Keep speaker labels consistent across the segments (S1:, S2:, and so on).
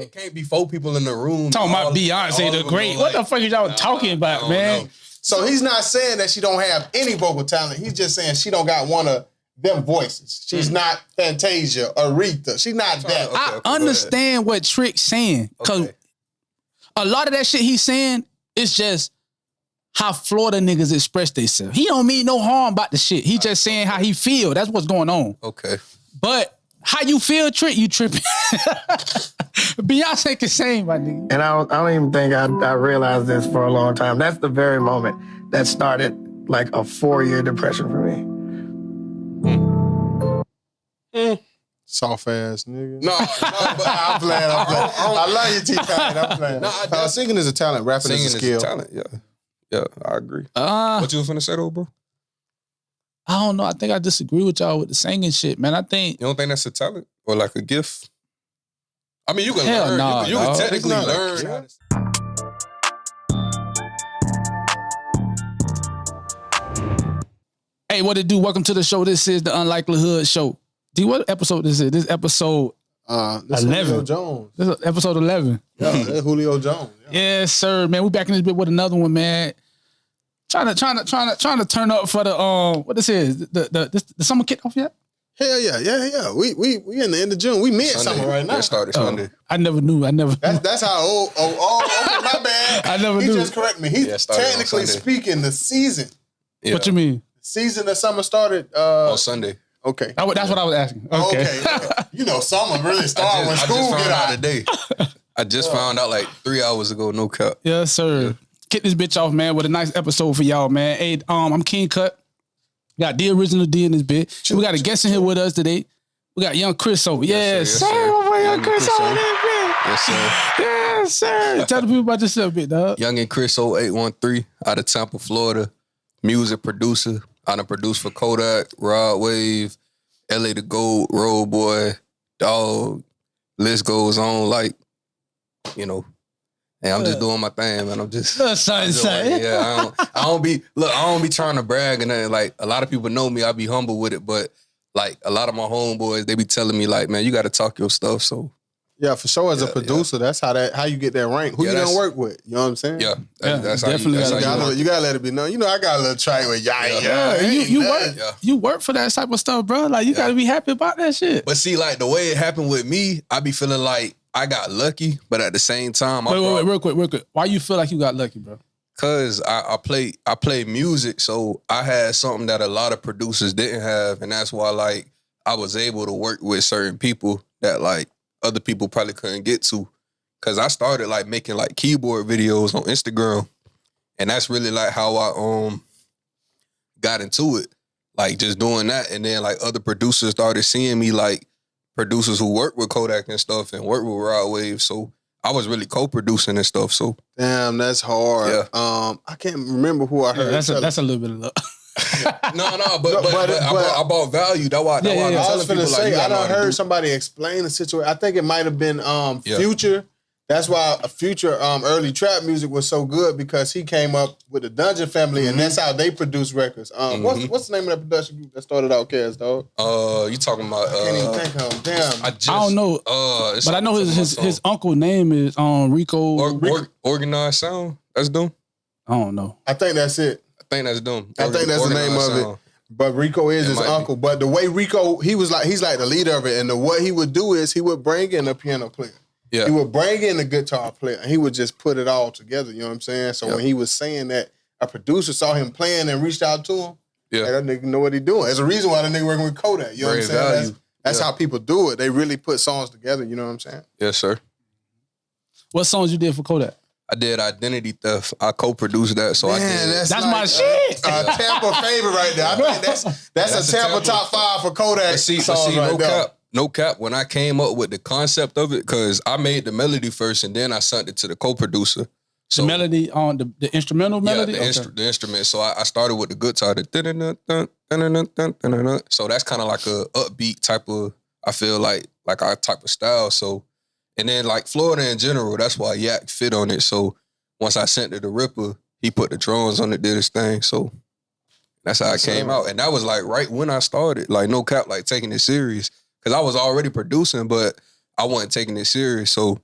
S1: It can't be 4 people in the room.
S2: Talking about Beyonce, the great. What the fuck is y'all talking about, man?
S3: So he's not saying that she don't have any vocal talent. He's just saying she don't got one of them voices. She's not Fantasia, Aretha. She's not that.
S2: I understand what Trick's saying. Because a lot of that shit he's saying is just how Florida niggas express themselves. He don't mean no harm about the shit. He just saying how he feel. That's what's going on.
S1: Okay.
S2: But how you feel, Trick, you tripping. Beyonce can sing, my nigga.
S4: And I don't even think I realized this for a long time. That's the very moment that started like a 4-year depression for me.
S3: Soft ass nigga. No, but I'm playing. I love you, T-Pain. I'm playing. Singing is a talent. Rapping is a skill.
S1: Talent, yeah, I agree. What you was finna say though, bro?
S2: I don't know. I think I disagree with y'all with the singing shit, man. I think...
S1: You don't think that's a talent? Or like a gift? I mean, you can learn.
S2: Nah,
S1: you can technically learn.
S2: Hey, what it do? Welcome to the show. This is the Unlikely Hood Show. D, what episode this is? This episode 11.
S3: Julio Jones.
S2: This is episode 11.
S3: Yeah, that's Julio Jones. Yeah.
S2: Yes, sir, man. We back in this bit with another one, man. Trying to turn up for the what this is the summer kick off yet?
S3: Hell yeah. We in the end of June. We mid-summer right now.
S1: It started Sunday.
S2: I never knew.
S3: That's how okay, my bad.
S2: I never
S3: knew.
S2: He
S3: just correct me. He's technically speaking the season.
S2: Yeah. What you mean?
S3: The season of summer started
S1: on Sunday.
S3: Okay.
S2: That's what I was asking. Okay.
S3: You know, summer really started when school get out
S1: today. I just found out like 3 hours ago, no cap.
S2: Yes, sir. Yeah. Kick this bitch off, man, with a nice episode for y'all, man. Hey, I'm King Cut. Got the original D in this bitch. We got a guest in here with us today. We got Young Chriso. Yes, sir. Young Chriso in this bitch.
S1: Yes, sir.
S2: Yes, sir. Tell the people about yourself a bit, dog.
S1: Youngin Chriso 813 out of Tampa, Florida. Music producer. I done produced for Kodak, Rod Wave, LA the Gold, Road Boy, Dog. List goes on, like, you know. Hey, I'm just doing my thing, man. I'm just like, yeah, I don't be trying to brag and nothing. Like, a lot of people know me, I be humble with it, but like a lot of my homeboys, they be telling me like, man, you gotta talk your stuff. So
S3: yeah, for sure. As a producer, that's how you get that rank. Who you gonna work with? You know what I'm saying?
S1: Yeah, that's
S2: definitely.
S3: You gotta let it be known. You know, I got a little try with
S2: you work for that type of stuff, bro. Like you gotta be happy about that shit.
S1: But see, like the way it happened with me, I be feeling like I got lucky, but at the same time,
S2: wait, real quick. Why you feel like you got lucky, bro?
S1: Cause I play music, so I had something that a lot of producers didn't have, and that's why like I was able to work with certain people that like other people probably couldn't get to. Cause I started like making like keyboard videos on Instagram, and that's really like how I got into it, like just doing that, and then like other producers started seeing me like. Producers who work with Kodak and stuff and work with Rod Wave, so I was really co-producing and stuff. So
S3: damn, that's hard. Yeah. I can't remember who I heard.
S2: That's a little bit of luck.
S1: No, but I bought value. That's why
S3: I was finna say I done heard somebody explain the situation. I think it might have been Future. That's why Future early trap music was so good because he came up with the Dungeon Family and that's how they produce records. What's the name of that production group that started Outkast, dog?
S1: You talking about?
S3: I can't even think of him. Damn.
S2: I don't know. But I know his uncle name is Rico.
S1: Organized Sound. That's them.
S2: I don't know.
S3: I think that's it.
S1: I think that's them.
S3: I think that's the name of it. But Rico is his uncle. But the way Rico, he's like the leader of it, and what he would do is he would bring in a piano player. Yeah. He would bring in a guitar player and he would just put it all together, you know what I'm saying? So when he was saying that, a producer saw him playing and reached out to him, like, that nigga know what he doing. There's a reason why that nigga working with Kodak, you know what I'm saying? That's how people do it. They really put songs together, you know what I'm saying?
S1: Yes, sir.
S2: What songs you did for Kodak?
S1: I did Identity Theft. I co-produced that, so I did.
S2: That's like, my shit.
S3: Tampa favorite right there. I think that's a Tampa top 5 for Kodak.
S1: But see, no cap, when I came up with the concept of it, because I made the melody first and then I sent it to the co-producer. So,
S2: the melody on the instrumental melody?
S1: Yeah, the instrument. So I started with the guitar. So that's kind of like a upbeat type of, I feel like our type of style. So, and then like Florida in general, that's why Yak fit on it. So once I sent it to Ripper, he put the drums on it, did his thing. So that's how it came out. And that was like right when I started, like no cap, like taking it serious. Because I was already producing, but I wasn't taking it serious. So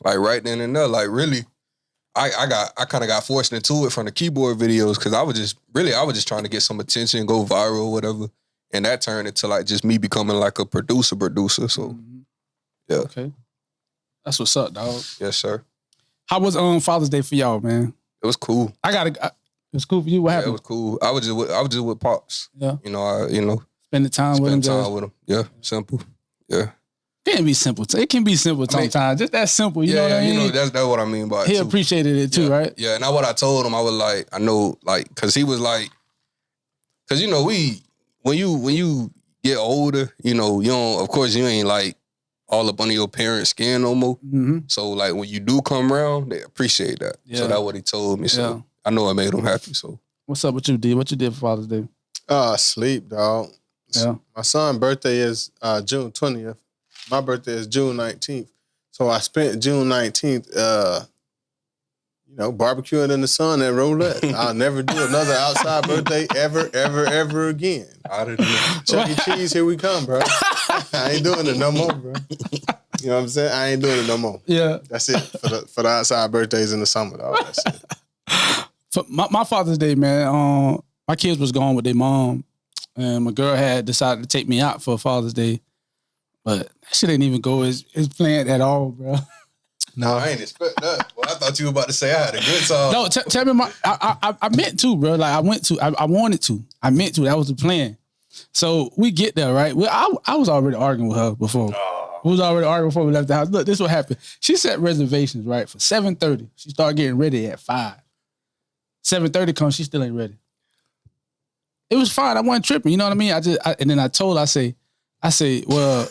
S1: Like right then and there, like really, I kind of got forced into it from the keyboard videos because I was just trying to get some attention, go viral, whatever, and that turned into like just me becoming like a producer. So yeah,
S2: okay, that's what's up, dog.
S1: Yes, sir.
S2: How was Father's Day for y'all, man?
S1: It was cool.
S2: It was cool for you. What happened?
S1: It was cool. I was just with pops.
S2: Yeah,
S1: spending
S2: time with
S1: him. Yeah, simple. Yeah.
S2: It can be simple. It can be simple sometimes. Just that simple. You know what I mean?
S1: That's what I mean by it.
S2: He appreciated it too, right?
S1: Yeah, and that's what I told him. I was like, I know, like, because he was like, because when you get older, you don't. Of course, you ain't like all up under your parents' skin no more.
S2: Mm-hmm.
S1: So like when you do come around, they appreciate that. Yeah. So that's what he told me. So I know it made him happy. So
S2: what's up with you, D? What you did for Father's Day?
S3: Sleep, dog. Yeah. My son's birthday is June 20th. My birthday is June 19th. So I spent June 19th, barbecuing in the sun at Roulette. I'll never do another outside birthday ever again. Chuck E. Cheese, here we come, bro. I ain't doing it no more, bro. You know what I'm saying? I ain't doing it no more.
S2: Yeah.
S3: That's it for the outside birthdays in the summer, dog. That's it.
S2: For my Father's Day, man, my kids was gone with their mom, and my girl had decided to take me out for Father's Day. But that shit ain't even go as planned at all, bro.
S1: No, I ain't expect that. Well, I thought you were about to say I had a good time.
S2: No, tell me, I meant to, bro. Like I wanted to. I meant to. That was the plan. So we get there, right? Well, I was already arguing with her before. We was already arguing before we left the house. Look, this is what happened. She set reservations, right, for 7:30. She started getting ready at 5. 7:30 comes, she still ain't ready. It was fine. I wasn't tripping. You know what I mean? And then I told her, I say, well,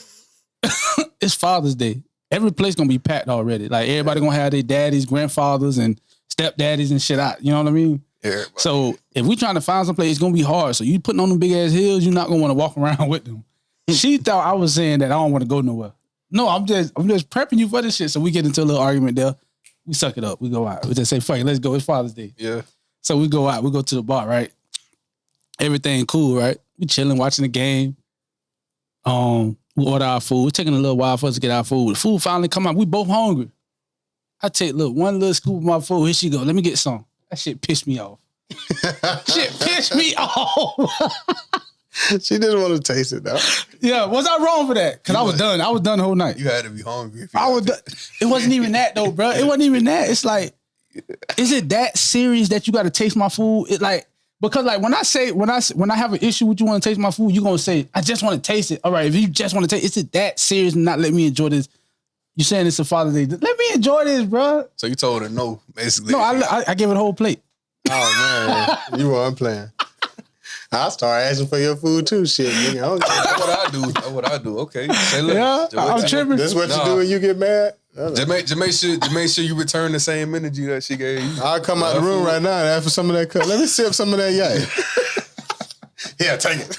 S2: it's Father's Day. Every place gonna be packed already. Like everybody gonna have their daddies, grandfathers, and stepdaddies and shit out. You know what I mean?
S1: Yeah.
S2: So if we trying to find some place, it's gonna be hard. So you putting on them big ass heels, you're not gonna want to walk around with them. She thought I was saying that I don't want to go nowhere. No, I'm just prepping you for this shit. So we get into a little argument there. We suck it up. We go out. We just say, fuck it, let's go. It's Father's Day.
S1: Yeah.
S2: So we go out. We go to the bar, right? Everything cool, right? We chilling, watching the game. We order our food. It's taking a little while for us to get our food. The food finally come out. We both hungry. I take one little scoop of my food. Here she go. Let me get some. That shit pissed me off. Shit pissed me off.
S3: She didn't want to taste it though.
S2: Yeah, was I wrong for that? Because I was done. I was done the whole night.
S1: You had to be hungry.
S2: I was done. It wasn't even that though, bro. It wasn't even that. It's like, is it that serious that you got to taste my food? It like. Because like when I have an issue with you want to taste my food, you're gonna say, I just want to taste it. All right, if you just want to taste, is it that serious and not let me enjoy this? You saying it's a Father's Day? Let me enjoy this, bro.
S1: So you told her no, basically.
S2: No, I gave it a whole plate.
S3: Oh man, you weren't playing. I start asking for your food too, shit. Nigga.
S1: That's what I do. Okay, say look.
S2: Yeah, I'm tripping.
S3: This what you do when you get mad?
S1: Just make sure you return the same energy that she gave you.
S3: I'll come out the room right now and ask for some of that cup. Let me sip some of that yay. Yeah, take it.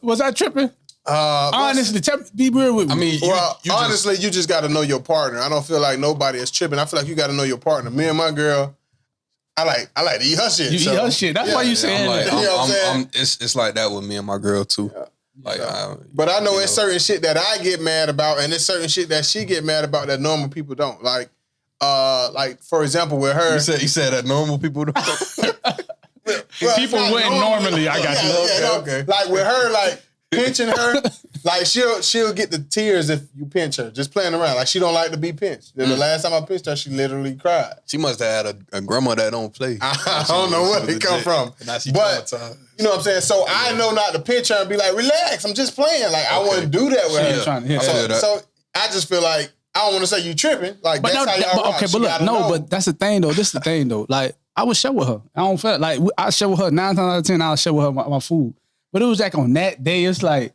S2: Was I tripping? Honestly, be real with me.
S1: I mean,
S3: honestly, you just got to know your partner. I don't feel like nobody is tripping. I feel like you got to know your partner. Me and my girl, I like to eat her shit.
S2: You eat her shit. That's why you saying that.
S3: You know what I'm saying?
S1: It's like that with me and my girl too.
S3: Yeah.
S1: Like,
S3: but I know it's certain shit that I get mad about, and it's certain shit that she get mad about that normal people don't. Like for example, with her,
S1: you said that normal people don't.
S2: Well, people wouldn't normally. I got you.
S3: Okay. Like with her, like pinching her, like she'll get the tears if you pinch her. Just playing around, like she don't like to be pinched. Then the last time I pinched her, she literally cried.
S1: She must have had a grandma that don't play.
S3: I don't know where it come from, but you know what I'm saying. So I know not to pinch her and be like, relax, I'm just playing. Like I wouldn't do that with her. So I just feel like I don't want to say you tripping. Like but that's how y'all rock.
S2: Okay, but look, but that's the thing though. This is the thing though. Like I would share with her. I don't feel like I share with her 9 times out of 10. I'll share with her my food. But it was like on that day, it's like,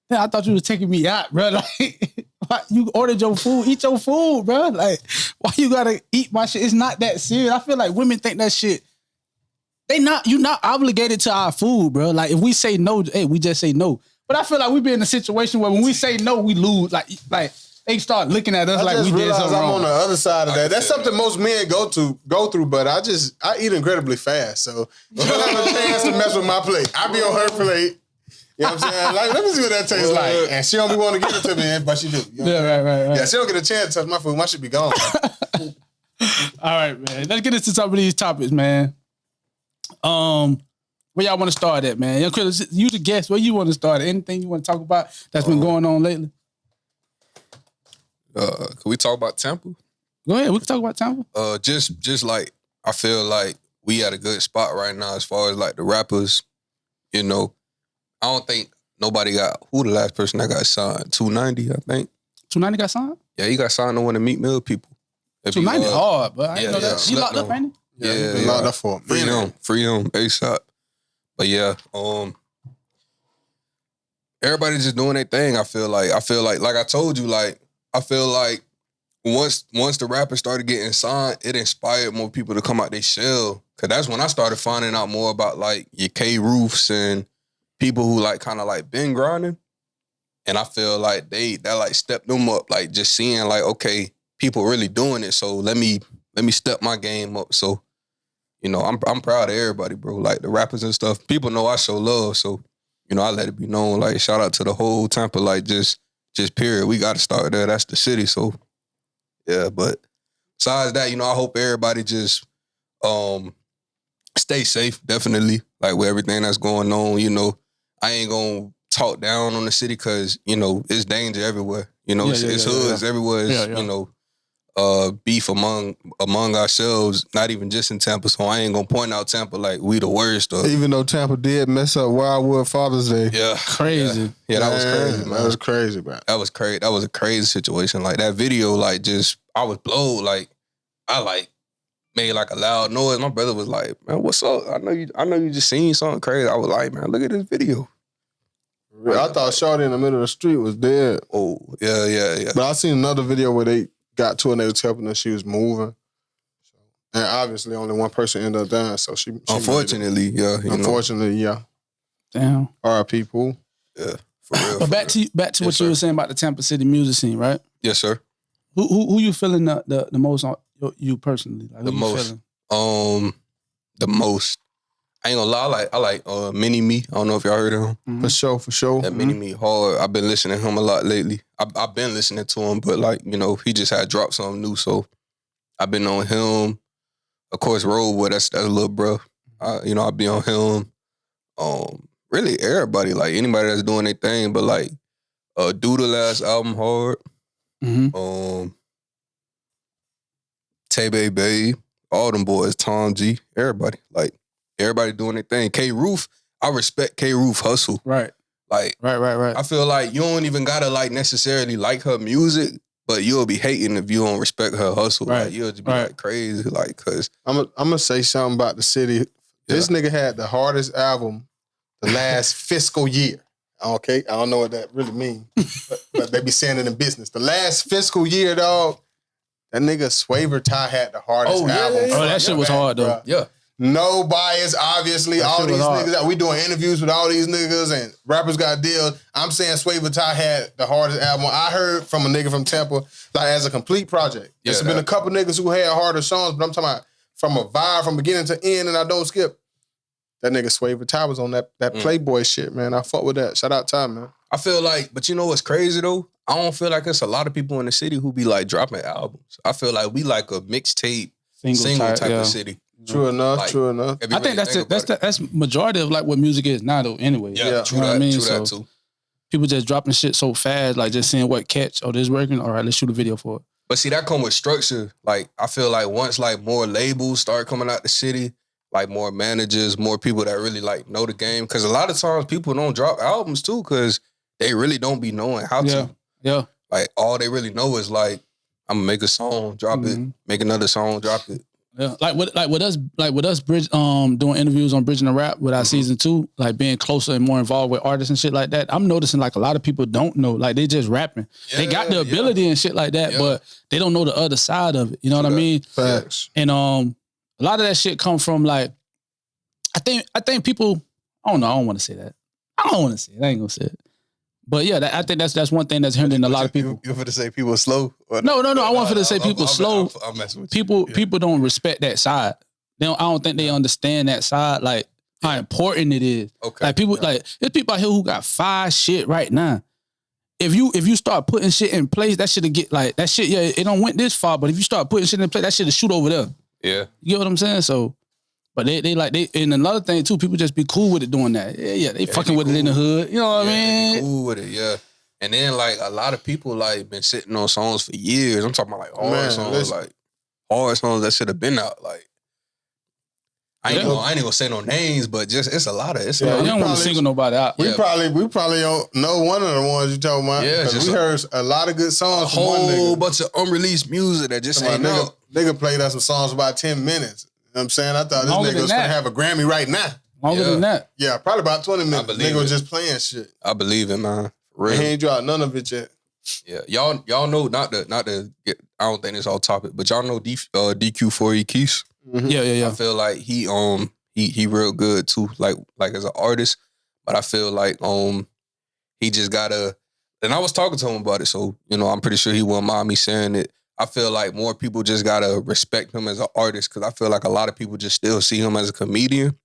S2: man, I thought you was taking me out, bro. Like, you ordered your food, eat your food, bro. Like, why you gotta eat my shit? It's not that serious. I feel like women think that shit. You're not obligated to our food, bro. Like, if we say no, hey, we just say no. But I feel like we be in a situation where when we say no, we lose. Like they start looking at us like we did something wrong.
S3: I'm on the other side of that. That's something most men go through, but I eat incredibly fast. So you don't have a chance to mess with my plate. I be on her plate. You know what I'm saying? Like, let me see what that tastes like. And she don't be wanting to give it to me, but she do. You know
S2: right.
S3: Yeah, she don't get a chance to touch my food. My shit be gone.
S2: All right, man. Let's get into some of these topics, man. Where y'all want to start at, man? Young Chriso, you the guest. Where you want to start at? Anything you want to talk about that's been going on lately?
S1: Can we talk about Tampa?
S2: Go ahead. We can talk about Tampa.
S1: Just like I feel like we at a good spot right now as far as like the rappers. You know, I don't think nobody got who the last person that got signed. 290, I think.
S2: 290 got signed?
S1: Yeah, he got signed to one of the Meat Mill people.
S2: 290 hard, but I didn't know that. He locked up, ain't he?
S3: Yeah, he been locked up for a minute.
S1: Free him, ASAP. But yeah, everybody just doing their thing. I feel like I told you, like I feel like once the rappers started getting signed, it inspired more people to come out their shell. Cause that's when I started finding out more about like your K Roofs and people who like kind of like been grinding. And I feel like that like stepped them up, like just seeing like, okay, people really doing it. So let me step my game up. So, you know, I'm proud of everybody, bro. Like the rappers and stuff. People know I show love. So, you know, I let it be known. Like, shout out to the whole Tampa, like just period. We gotta start there. That's the city. So yeah, but besides that, you know, I hope everybody just stay safe, definitely. Like with everything that's going on, you know, I ain't gonna talk down on the city because, you know, it's danger everywhere. You know, it's hoods everywhere. It's, you know, beef among ourselves, not even just in Tampa. So I ain't gonna point out Tampa like we the worst.
S3: Even though Tampa did mess up Wildwood Father's Day.
S1: Yeah.
S2: Crazy.
S1: Yeah, that was crazy, man.
S3: That was crazy, man.
S1: That was crazy. That was a crazy situation. Like that video, like just, I was blown. Like, I like made like a loud noise. My brother was like, man, what's up? I know you just seen something crazy. I was like, man, look at this video.
S3: I thought Shorty in the middle of the street was dead.
S1: Oh, yeah.
S3: But I seen another video where they got to her and they was helping her. She was moving. And obviously only one person ended up dying. So she
S1: unfortunately, yeah.
S3: Unfortunately, yeah.
S2: Damn.
S3: R.I.P. Pool.
S1: Yeah, for real.
S2: But back to what you were saying about the Tampa City music scene, right?
S1: Yes, sir.
S2: Who you feeling the most on you personally? Like,
S1: the most. The most. I ain't gonna lie, I like Mini Me. I don't know if y'all heard of him.
S2: Mm-hmm.
S3: For sure.
S1: That Mini Me hard. I've been listening to him a lot lately. I've been listening to him, but like, you know, he just had dropped something new, so I've been on him. Of course, Roadwood, that's a little bro. You know, I'll be on him. Really everybody, like anybody that's doing their thing, but like Do the last album hard.
S2: Mm-hmm.
S1: Tay Babe, all them boys, Tom G, everybody. Like, everybody doing their thing. K Roof, I respect K Roof hustle.
S2: Right.
S1: Like,
S2: right.
S1: I feel like you don't even gotta like necessarily like her music, but you'll be hating if you don't respect her hustle.
S2: Right.
S1: Like, you'll just be like crazy, like, cause
S3: I'm gonna say something about the city. Yeah. This nigga had the hardest album the last fiscal year. Okay, I don't know what that really means, but they be saying it in business. The last fiscal year, dog, that nigga Swaver Ty had the hardest album.
S2: Oh, that shit was hard, though.
S1: Yeah.
S3: No bias, obviously.
S2: That
S3: all these
S2: hard.
S3: niggas, we doing interviews with all these niggas and rappers got deals. I'm saying Swaver Ty had the hardest album. I heard from a nigga from Tampa, like as a complete project.
S1: Yeah,
S3: There's been a couple niggas who had harder songs, but I'm talking about from a vibe from beginning to end and I don't skip. That nigga Swaver Ty was on that Playboy shit, man. I fuck with that. Shout out Ty, man.
S1: I feel like, but you know what's crazy though? I don't feel like it's a lot of people in the city who be like dropping albums. I feel like we like a mixtape, single type of city.
S3: True enough,
S1: like,
S3: true enough.
S2: I think that's majority of like what music is now though. Anyway,
S1: true
S2: what I mean?
S1: That too.
S2: People just dropping shit so fast, like just seeing what catch. Oh, this working. All right, let's shoot a video for it.
S1: But see, that come with structure. Like I feel like once like more labels start coming out the city, like more managers, more people that really like know the game. Because a lot of times people don't drop albums too, because they really don't be knowing how to.
S2: Yeah.
S1: Like all they really know is like, I'm gonna make a song, drop it, make another song, drop it.
S2: Yeah, like with us, Bridge, doing interviews on Bridging the Rap with our season 2, like being closer and more involved with artists and shit like that. I'm noticing like a lot of people don't know, like they just rapping. They got the ability and shit like that, but they don't know the other side of it. You know what I mean?
S3: Facts.
S2: And a lot of that shit come from like, I think people. I don't know. I don't want to say that. I don't want to say it. I ain't gonna say it. But yeah, I think that's one thing that's hindering a lot of people.
S1: You for to say people slow?
S2: No. I want for to say people slow.
S1: I'm messing with you.
S2: People don't respect that side. I don't think they understand that side. Like how important it is.
S1: Okay.
S2: Like people, like there's people out here who got 5 shit right now. If you start putting shit in place, that shit'll get like that shit. Yeah, it don't went this far, but if you start putting shit in place, that shit'll shoot over there.
S1: Yeah,
S2: you get what I'm saying? So, but they and another thing too, people just be cool with it doing that. Yeah, they fucking with it in the hood. You know what I mean?
S1: They be cool with it. Yeah. And then like a lot of people like been sitting on songs for years. I'm talking about like hard songs, like hard songs that should have been out. Like I ain't gonna say no names, but just it's a lot of
S2: you don't want to single nobody out.
S3: We probably don't know one of the ones you talking about. Yeah, we heard a lot of good songs.
S1: A whole bunch of unreleased music that just ain't out.
S3: Nigga played us some songs about 10 minutes. You know what I'm saying? I thought this nigga was gonna have a Grammy right now.
S2: Longer than that.
S3: Yeah, probably about 20 minutes. Nigga was just playing shit.
S1: I believe it, man. Really.
S3: He ain't dropped none of it yet.
S1: Yeah, y'all know not to get. I don't think it's all topic, but y'all know DQ4E Keys.
S2: Mm-hmm. Yeah.
S1: I feel like he real good too, like as an artist. But I feel like he just gotta. And I was talking to him about it, so I'm pretty sure he wouldn't mind me saying it. I feel like more people just gotta respect him as an artist because I feel like a lot of people just still see him as a comedian.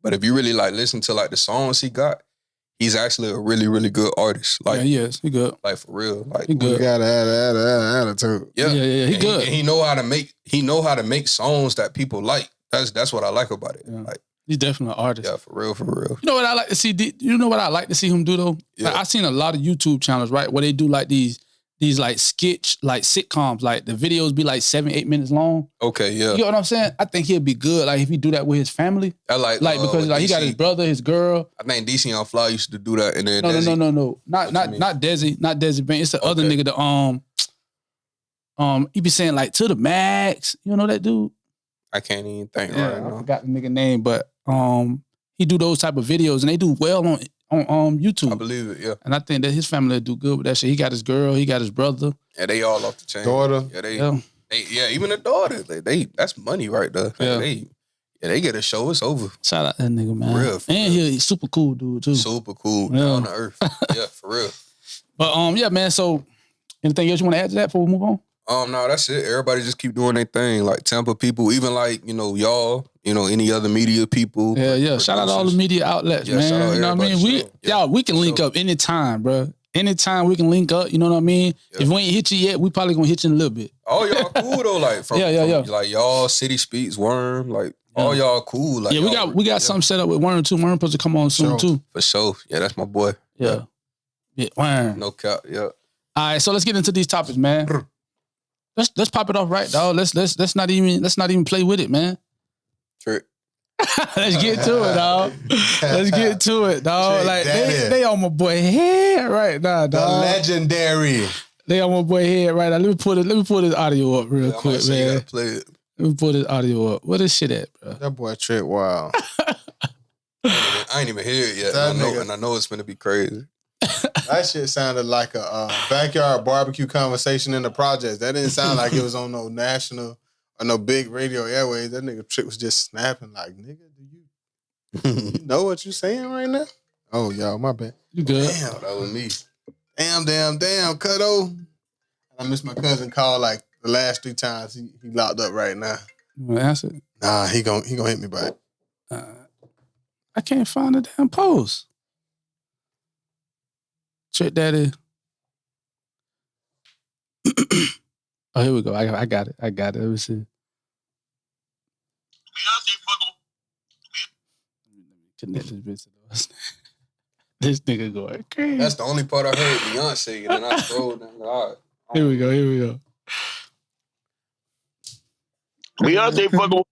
S1: But if you really like listen to like the songs he got, he's actually a really, really good artist. Like,
S2: he is. He good.
S1: Like for real. Like
S2: he good.
S3: He got an attitude.
S1: Yeah.
S2: He good.
S1: And he know how to make songs that people like. That's what I like about it.
S2: Yeah.
S1: Like
S2: he's definitely an artist.
S1: Yeah, for real.
S2: You know what I like to see? You know what I like to see him do though?
S1: Yeah.
S2: Like, I've seen a lot of YouTube channels, right, where they do like these like sketch, like sitcoms, like the videos be like 7-8 minutes long.
S1: Okay, yeah.
S2: You know what I'm saying? I think he'd be good, like if he do that with his family.
S1: I like
S2: because like he got his brother, his girl.
S1: I think DC on Fly used to do that, and then
S2: no, not Desi Bank. It's the other nigga. He be saying like to the max. You know that dude?
S1: I can't even think right now.
S2: I forgot the nigga name, but he do those type of videos, and they do well on YouTube.
S1: I believe it, yeah.
S2: And I think that his family do good with that shit. He got his girl, he got his brother.
S1: Yeah, they all off the chain.
S3: Daughter.
S1: Yeah, even the daughter. They that's money right there. They get a show, it's over.
S2: Shout out that nigga, man.
S1: For real.
S2: And he's super cool dude too.
S1: Super cool. Down to earth. Yeah, for real.
S2: But yeah, man, so anything else you want to add to that before we move on?
S1: No, that's it. Everybody just keep doing their thing. Like Tampa people, even like, y'all, any other media people.
S2: Yeah. Shout out to all the media outlets, man. You know what I mean? We can link up anytime, bro. Anytime we can link up, you know what I mean? Yeah. If we ain't hit you yet, we probably gonna hit you in a little bit.
S1: Oh, y'all cool though, like from like y'all, City Speaks, Worm, like all y'all cool. Like
S2: we got something set up with Worm too. Worm supposed to come on soon too.
S1: For sure. Yeah, that's my boy.
S2: Yeah. Worm.
S1: No cap, yeah.
S2: All right, so let's get into these topics, man. Let's pop it off right, dog. Let's not even play with it, man.
S1: Trick.
S2: Let's get to it, dog. Let's get to it, dog. Like they on my boy head right now, dog.
S3: The legendary.
S2: They on my boy head right now. Let me pull this audio up real quick, man.
S1: Play it.
S2: Let me pull this audio up. What is shit at, bro?
S3: That boy Trick, wow.
S1: I ain't even hear it yet. I know it's gonna be crazy.
S3: That shit sounded like a backyard barbecue conversation in the projects. That didn't sound like it was on no national or no big radio airways. That nigga Trick was just snapping like, nigga, do you know what you saying right now? Oh, y'all, my bad.
S2: You good?
S1: Damn, that was me.
S3: Damn, Cutto. I missed my cousin call like the last 3 times. He locked up right now.
S2: You want to answer?
S3: Nah, he gonna hit me back.
S2: I can't find the damn post. Trick Daddy. Oh, here we go. I got it. Let me see. Connect this bitch to us. This nigga going crazy.
S1: That's the only part I heard Beyonce, and then I scrolled down. All right.
S2: Here we go.
S5: Beyonce fucking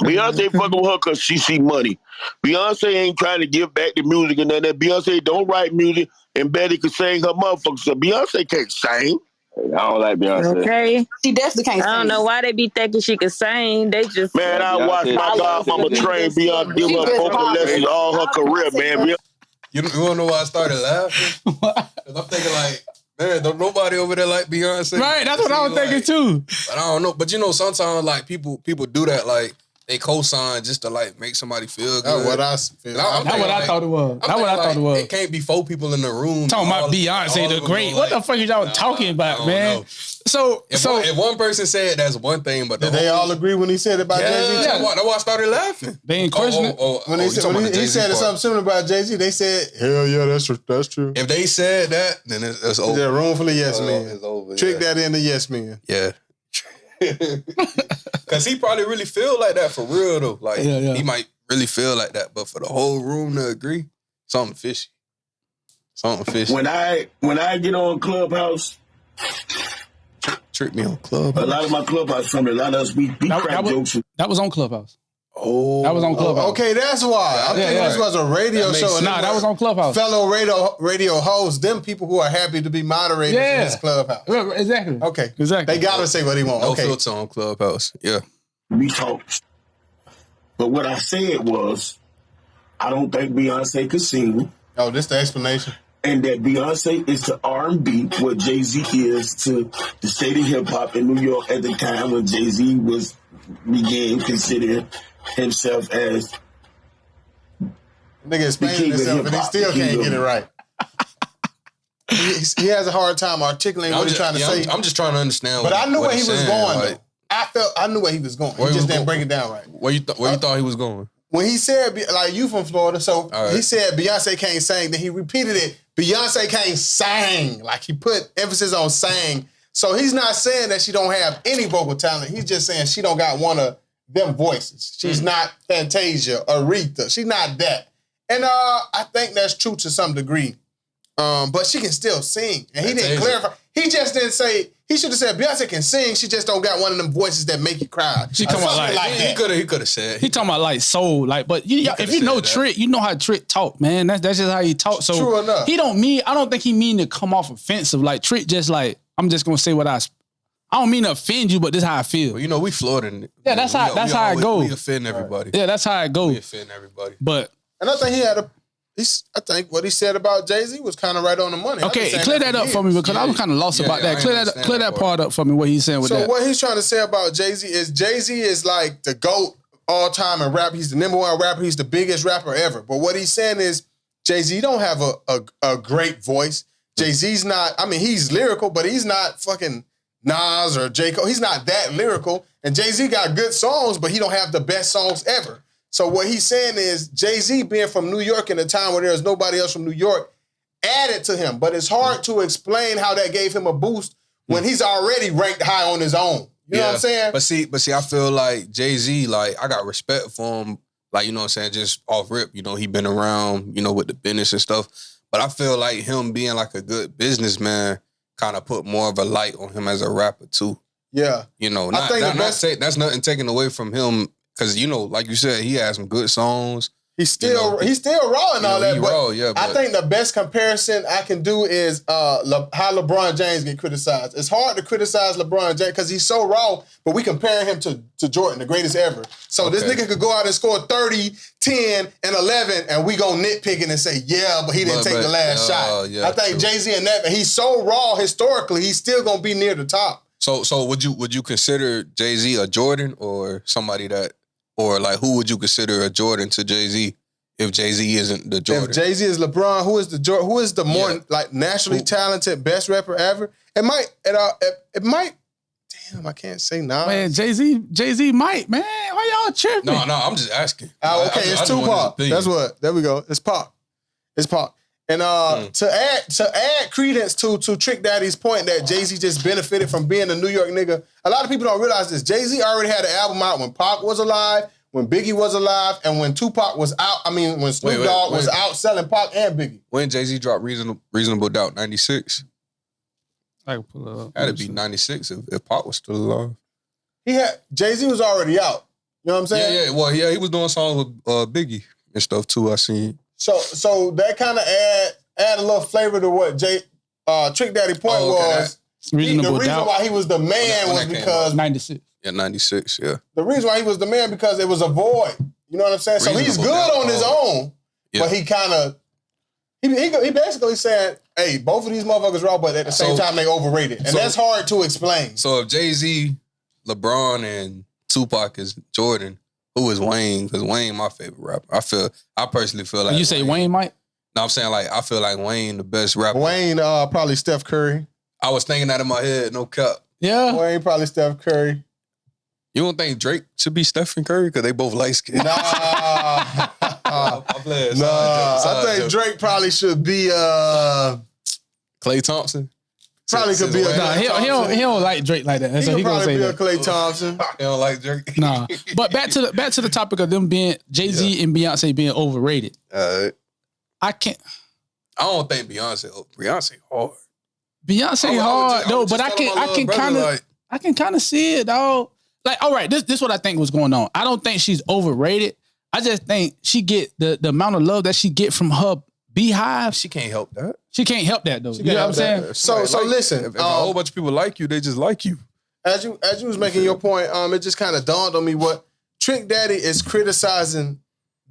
S5: with her because she see money. Beyonce ain't trying to give back the music and that. Beyonce don't write music and Betty could sing her motherfucker. So Beyonce can't sing. I don't like Beyonce.
S6: Okay.
S7: She definitely can't sing.
S6: I don't know why they be thinking she could sing. They just...
S5: Man, I watched my godmama train Beyonce give her vocal lessons all her career, man.
S1: You wanna know why I started laughing? Because I'm thinking like, man, don't nobody over there like Beyonce.
S2: Right, that's what I was thinking too.
S1: But I don't know. But sometimes like people do that. Like they co-sign just to like make somebody feel good.
S3: That's what I feel.
S2: That's what I thought it was. That's what I thought it was.
S1: It can't be 4 people in the room.
S2: Talking about Beyonce the great. What the fuck is y'all talking about, man? So
S1: if one person said that's one thing, but
S3: did they all agree when he said about Jay-Z?
S1: Yeah, that's why I started laughing.
S2: They ain't questioning it.
S3: When he said something similar about Jay-Z, they said, hell yeah, that's true.
S1: If they said that, then it's over.
S3: There's a room full of yes men.
S1: It's over.
S3: Trick that into yes men.
S1: Yeah. Cause he probably really feel like that for real though. Like he might really feel like that, but for the whole room to agree, something fishy.
S5: When I get on Clubhouse,
S1: trick me on Clubhouse.
S5: A lot of my Clubhouse from a lot of us we crack jokes.
S2: That was on Clubhouse.
S3: Oh,
S2: that was on Clubhouse.
S3: Okay, that's why. I think this was a radio show.
S2: Nah, that was on Clubhouse.
S3: Fellow radio hosts, them people who are happy to be moderators in this Clubhouse.
S2: Exactly.
S3: Okay,
S2: exactly.
S3: They gotta say what he want.
S1: No
S3: okay.
S1: filter on Clubhouse. Yeah.
S5: We talked, but what I said was, I don't think Beyonce could sing.
S3: Oh, this the explanation.
S5: And that Beyonce is to R&B what Jay-Z is to the state of hip hop in New York at the time when Jay-Z began considering himself as
S3: nigga explaining himself and he still can't get it right. he has a hard time articulating what he's trying to say.
S1: I'm just trying to understand.
S3: But I knew where he was going.
S1: Like,
S3: I knew where he was going. He just didn't break it down right.
S1: Where you thought he was going?
S3: When he said, like, you from Florida, so he said Beyonce can't sing, then he repeated it, Beyonce can't sing. Like, he put emphasis on sang. So he's not saying that she don't have any vocal talent. He's just saying she don't got one of them voices. She's not Fantasia, Aretha. She's not that. And I think that's true to some degree. But she can still sing. And he didn't clarify. He just didn't say, he should have said Beyonce can sing, she just don't got one of them voices that make you cry.
S2: She talking about like
S1: he could have said.
S2: He talking about like soul, like, but if you know Trick, you know how Trick talk, man. That's just how he talk. So
S3: true enough.
S2: I don't think he mean to come off offensive. Like Trick just like, I'm just gonna say what I don't mean to offend you, but this is how I feel.
S1: Well, you know, we Florida.
S2: Yeah, that's how it goes.
S1: We offend everybody.
S2: Yeah, that's how it goes.
S1: We offend everybody.
S2: But
S3: and I think I think what he said about Jay-Z was kind of right on the money.
S2: Okay, clear that up for me because I was kind of lost about that. Clear that part up for me. What he's saying with that.
S3: So what he's trying to say about Jay-Z is like the GOAT all time in rap. He's the number one rapper. He's the biggest rapper ever. But what he's saying is Jay-Z don't have a great voice. Jay-Z's not. I mean, he's lyrical, but he's not fucking Nas or J. Cole. He's not that lyrical. And Jay-Z got good songs, but he don't have the best songs ever. So what he's saying is Jay-Z being from New York in a time where there's nobody else from New York added to him. But it's hard to explain how that gave him a boost when he's already ranked high on his own. You know what I'm saying?
S1: But see, I feel like Jay-Z, like, I got respect for him, like, you know what I'm saying, just off rip. You know, he been around, you know, with the business and stuff. But I feel like him being like a good businessman kind of put more of a light on him as a rapper too.
S3: Yeah.
S1: You know, that's nothing taken away from him. Because, you know, like you said, he has some good songs.
S3: He's still raw and all that. But I think the best comparison I can do is how LeBron James get criticized. It's hard to criticize LeBron James because he's so raw, but we compare him to Jordan, the greatest ever. So this nigga could go out and score 30, 10, and 11, and we go nitpicking and say, yeah, but he didn't take the last shot. Yeah, I think Jay-Z and that, he's so raw historically, he's still going to be near the top.
S1: So would you consider Jay-Z a Jordan or somebody that, or like who would you consider a Jordan to Jay-Z if Jay-Z isn't the Jordan?
S3: If Jay-Z is LeBron, who is the Jordan? Who is the more like naturally talented best rapper ever? It might. Damn, I can't say Nas.
S2: Man, Jay-Z might, man. Why y'all tripping?
S1: No, I'm just asking.
S3: Okay, it's Tupac. That's what. There we go. It's Pac. And to add credence to Trick Daddy's point that Jay-Z just benefited from being a New York nigga, a lot of people don't realize this. Jay-Z already had an album out when Pac was alive, when Biggie was alive, and when Tupac was out. I mean, when Snoop Dogg was out selling Pac and Biggie.
S1: When Jay-Z dropped Reasonable Doubt, 96?
S2: I can pull it up.
S1: That'd be 96 if Pac was still alive.
S3: Jay-Z was already out. You know what I'm saying?
S1: Yeah. Well, he was doing songs with Biggie and stuff too. I seen.
S3: So that kind of add a little flavor to what Trick Daddy point was. The reason why he was the man was because
S2: 96.
S1: Yeah, 96. Yeah.
S3: The reason why he was the man because it was a void. You know what I'm saying? So he's good on his own, but he kind of he basically said, "Hey, both of these motherfuckers raw, but at the same time they overrated," and that's hard to explain.
S1: So if Jay-Z, LeBron, and Tupac is Jordan, who is Wayne? Because Wayne my favorite rapper. I personally feel like
S2: you say Wayne Mike?
S1: No, I'm saying like I feel like Wayne the best rapper.
S3: Wayne probably Steph Curry.
S1: I was thinking that in my head, no cap.
S2: Yeah.
S3: Wayne probably Steph Curry.
S1: You don't think Drake should be Stephen Curry because they both light skinned?
S3: Nah. I think Drake probably should be
S1: Klay Thompson.
S3: Probably could be a
S2: Nah, he don't like Drake like that.
S3: He
S2: So
S3: could
S2: he gonna
S3: probably
S2: say
S3: be a
S2: that.
S3: Klay Thompson.
S1: He don't like Drake.
S2: Nah. But back to the topic of them being Jay-Z and Beyonce being overrated. I
S1: don't think Beyonce hard.
S2: Beyonce hard though, but I can kind of see it, dog. Like, all right, this is what I think was going on. I don't think she's overrated. I just think she get the amount of love that she get from her Beyhive.
S1: She can't help that.
S2: She can't help that though. You know what I'm saying?
S3: So listen,
S1: if a whole bunch of people like you, they just like you.
S3: As you was making your point, it just kind of dawned on me what Trick Daddy is criticizing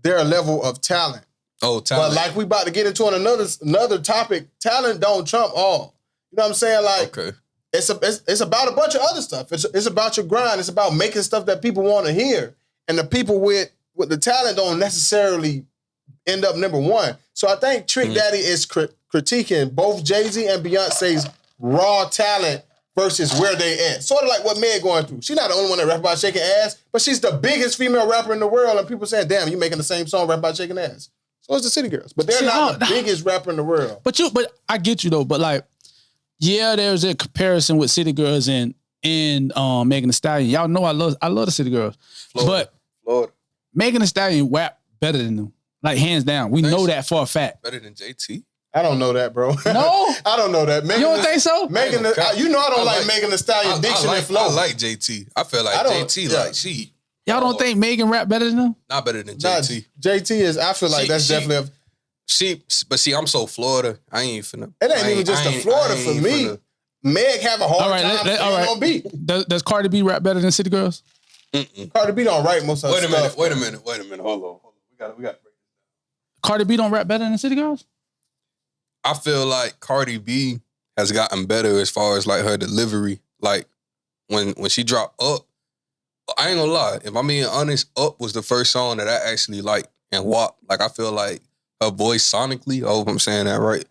S3: their level of talent.
S1: Oh, talent.
S3: But like we about to get into another topic, talent don't trump all. You know what I'm saying? Like,
S1: okay.
S3: It's about a bunch of other stuff. It's about your grind. It's about making stuff that people want to hear. And the people with the talent don't necessarily end up number one. So I think Trick Daddy is critiquing both Jay-Z and Beyonce's raw talent versus where they at. Sort of like what Meg going through. She's not the only one that rap about shaking ass, but she's the biggest female rapper in the world, and people saying, damn, you making the same song rap about shaking ass. So it's the City Girls. But they're not the biggest rapper in the world.
S2: But I get you though, but like, yeah, there's a comparison with City Girls and Megan Thee Stallion. Y'all know I love the City Girls.
S1: Florida.
S2: Megan Thee Stallion rap better than them. Like, hands down. We know that for a fact.
S1: Better than JT?
S3: I don't know that, bro.
S2: No?
S3: I don't know that.
S2: You don't think so?
S3: Megan, you know I don't like Megan Thee Stallion diction and flow.
S1: I like JT. I feel like JT like she.
S2: Y'all don't think Megan rap better than them?
S1: Not better than JT.
S3: JT is, I feel like that's definitely a...
S1: I'm so Florida. I ain't finna.
S3: It ain't even just a Florida for me. Meg have a hard time staying on beat.
S2: Does Cardi B rap better than City Girls?
S3: Cardi B don't write most of her stuff.
S1: Wait a minute. Hold on. We got to break this down.
S2: Cardi B don't rap better than City Girls?
S1: I feel like Cardi B has gotten better as far as like her delivery. Like when she dropped Up, I ain't gonna lie. If I'm being honest, Up was the first song that I actually liked and WAP. Like I feel like her voice sonically, I hope I'm saying that right.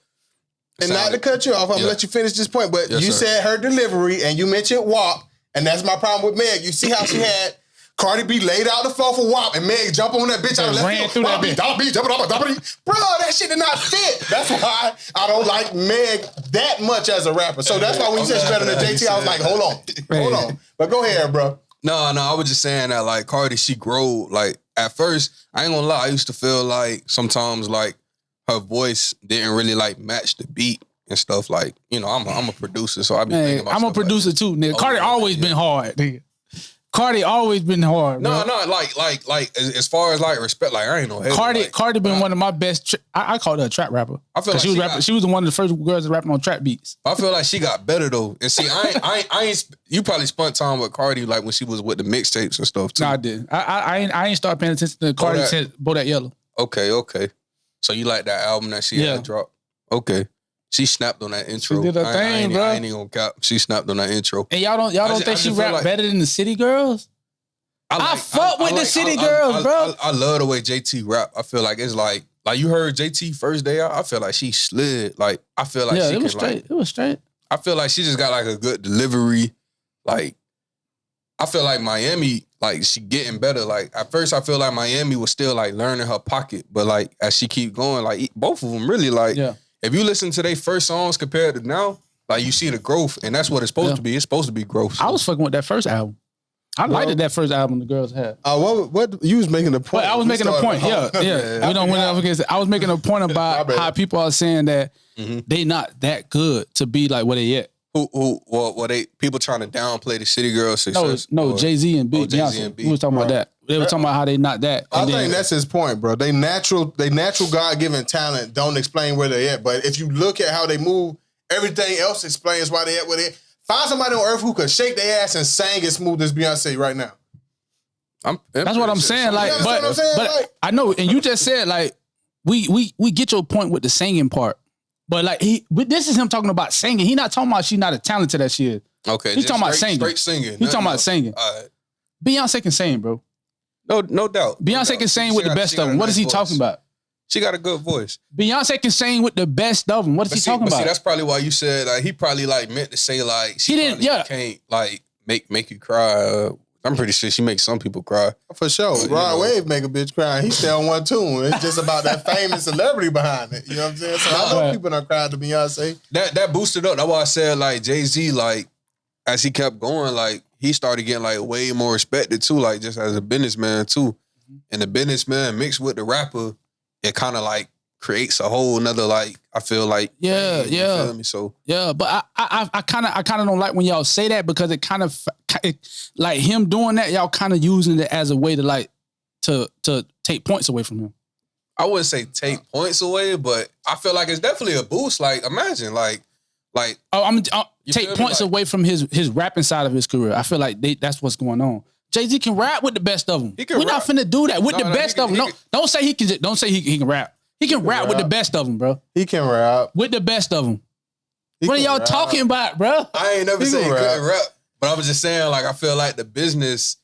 S3: And not to cut you off, I'm gonna let you finish this point, but you said her delivery and you mentioned WAP, and that's my problem with Meg. You see how she had Cardi B laid out the floor for WAP and Meg jump on that bitch out of left field.
S2: Through that bitch.
S3: Bro, that shit did not fit. That's why I don't like Meg that much as a rapper. So that's why when you said she's better than JT, I was like, hold on. But go ahead, bro.
S1: No, I was just saying that like Cardi, she grew. Like at first, I ain't gonna lie, I used to feel like sometimes like her voice didn't really like match the beat and stuff. Like, you know, I'm a producer, so I be thinking about
S2: I'm a producer
S1: like
S2: too, nigga. Cardi always been hard, nigga. Cardi always been hard.
S1: No, like as far as like respect, like I ain't no hater.
S2: Cardi been one of my best. I called her a trap rapper.
S1: I feel like
S2: she was one of the first girls that rapping on trap beats.
S1: I feel like she got better though. And see, I ain't. You probably spent time with Cardi like when she was with the mixtapes and stuff too.
S2: No, I didn't. I ain't start paying attention to Cardi since Bodak Yellow.
S1: Okay. So you like that album that she had dropped? Okay. She snapped on that intro.
S2: She did her thing, bro.
S1: I ain't even gonna cap. She snapped on that intro.
S2: And y'all don't think she rap better than the City Girls? I fuck with the City Girls, bro.
S1: I love the way JT rap. I feel like it's like you heard JT first day out. I feel like she slid. Like I feel like she
S2: it was straight. It was straight.
S1: I feel like she just got like a good delivery. Like I feel like Miami, like she getting better. Like at first, I feel like Miami was still like learning her pocket, but like as she keep going, like both of them really like. Yeah. If you listen to their first songs compared to now, like you see the growth, and that's what it's supposed to be. It's supposed to be growth. So.
S2: I was fucking with that first album. I liked that first album the girls had.
S3: What you was making a point?
S2: Well, I was making a point. Yeah. We don't went up against it. I was making a point about how people are saying that they not that good to be like where they at.
S1: What they people trying to downplay the City Girls success?
S2: No, Jay-Z and Beyonce. We was talking about that. They were talking about how they not that.
S3: I think that's his point, bro. They natural God-given talent don't explain where they at. But if you look at how they move, everything else explains why they at where they at. Find somebody on earth who could shake their ass and sing as smooth as Beyonce right now.
S2: That's what I'm saying. Like, but I know, and you just said like we get your point with the singing part, but like this is him talking about singing. He not talking about she not as talented as she is.
S1: Okay,
S2: he's talking about singing.
S1: Straight singing.
S2: He's talking about singing. Beyonce can sing, bro.
S1: No doubt.
S2: Beyonce can sing with the best of them. What is he talking about?
S1: She got a good voice.
S2: Beyonce can sing with the best of them. What is he talking about?
S1: See, that's probably why you said like he probably like meant to say like she didn't. Can't like make you cry. I'm pretty sure she makes some people cry.
S3: For sure. Rod Wave make a bitch cry. He stay on one tune. It's just about that famous celebrity behind it. You know what I'm saying? So I know people don't cry to Beyonce.
S1: That boosted up. That's why I said like Jay-Z, like as he kept going, like he started getting like way more respected too, like just as a businessman too. And the businessman mixed with the rapper, it kind of like creates a whole nother like I feel like
S2: you feel
S1: me? So
S2: but I kind of don't like when y'all say that because it kind of like him doing that, y'all kind of using it as a way to like to take points away from him.
S1: I wouldn't say take points away, but I feel like it's definitely a boost. Like imagine like
S2: I'm take points away from his rapping side of his career. I feel like that's what's going on. Jay-Z can rap with the best of them. We're not finna do that with the best of them. Don't say he can. Don't say he can rap. He can rap with the best of them, bro.
S3: He can rap
S2: with the best of them. What are y'all talking about, bro?
S1: I ain't never saying he couldn't rap, but I was just saying like I feel like the business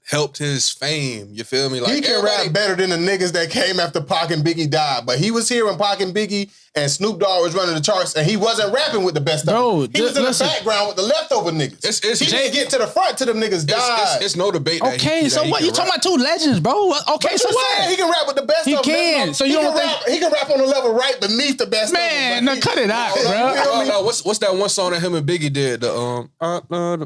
S1: helped his fame. You feel me? Like
S3: he can rap better than the niggas that came after Pac and Biggie died. But he was here when Pac and Biggie and Snoop Dogg was running the charts, and he wasn't rapping with the best of them. He was in the background with the leftover niggas. He didn't get to the front till them niggas died.
S1: It's no debate.
S2: Okay, so what? You talking about two legends, bro? Okay, so what?
S3: He can rap with the best of them.
S2: He can. So you don't think
S3: he can rap on a level right beneath the best of them?
S2: Man, no, cut it out, bro.
S1: No, what's that one song that him and Biggie did?
S3: I don't know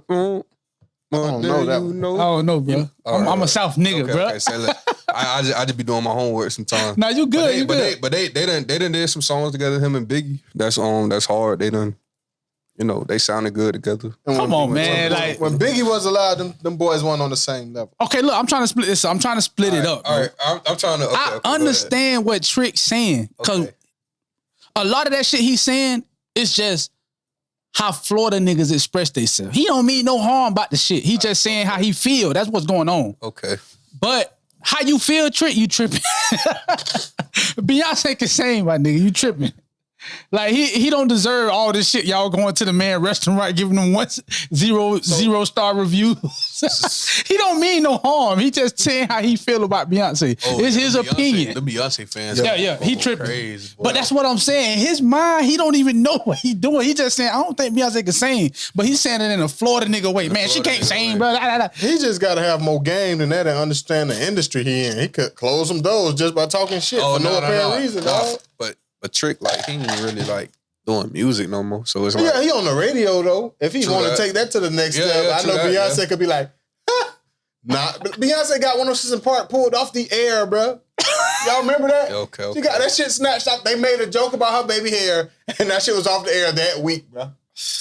S3: that one.
S2: Oh no, bro. I'm a South nigga, bro.
S1: Okay, say I just be doing my homework sometimes.
S2: Nah, you good.
S1: But they done did some songs together, him and Biggie. That's hard. They done, they sounded good together.
S2: Come on, man. Like
S3: when Biggie was alive, them boys weren't on the same level.
S2: Okay, look, I'm trying to split this. I'm trying to split it up.
S1: All right, I'm trying to.
S2: I understand what Trick's saying because a lot of that shit he's saying is just how Florida niggas express themselves. He don't mean no harm about the shit. He just saying how he feel. That's what's going on.
S1: Okay.
S2: But how you feel, Trick, you tripping. Beyonce can sing, my nigga. You tripping. Like, he don't deserve all this shit. Y'all going to the man restaurant, giving him 0 star reviews. He don't mean no harm. He just saying how he feel about Beyonce. It's his opinion.
S1: The Beyonce fans.
S2: Yeah, he tripping.
S1: Crazy,
S2: but that's what I'm saying. His mind, he don't even know what he doing. He just saying, I don't think Beyonce can sing. But he's saying it in a Florida nigga way. Man, she can't sing, bro.
S3: He just got to have more game than that and understand the industry he in. He could close some doors just by talking shit for no apparent reason, dog.
S1: But Trick, like, he ain't really, like, doing music no more. So it's like...
S3: Yeah, he on the radio, though. If he want to take that to the next step, I know Beyonce could be like, nah. Beyonce got 106 & Park pulled off the air, bro. Y'all remember that?
S1: Okay.
S3: She got that shit snatched up. They made a joke about her baby hair, and that shit was off the air that week, bro.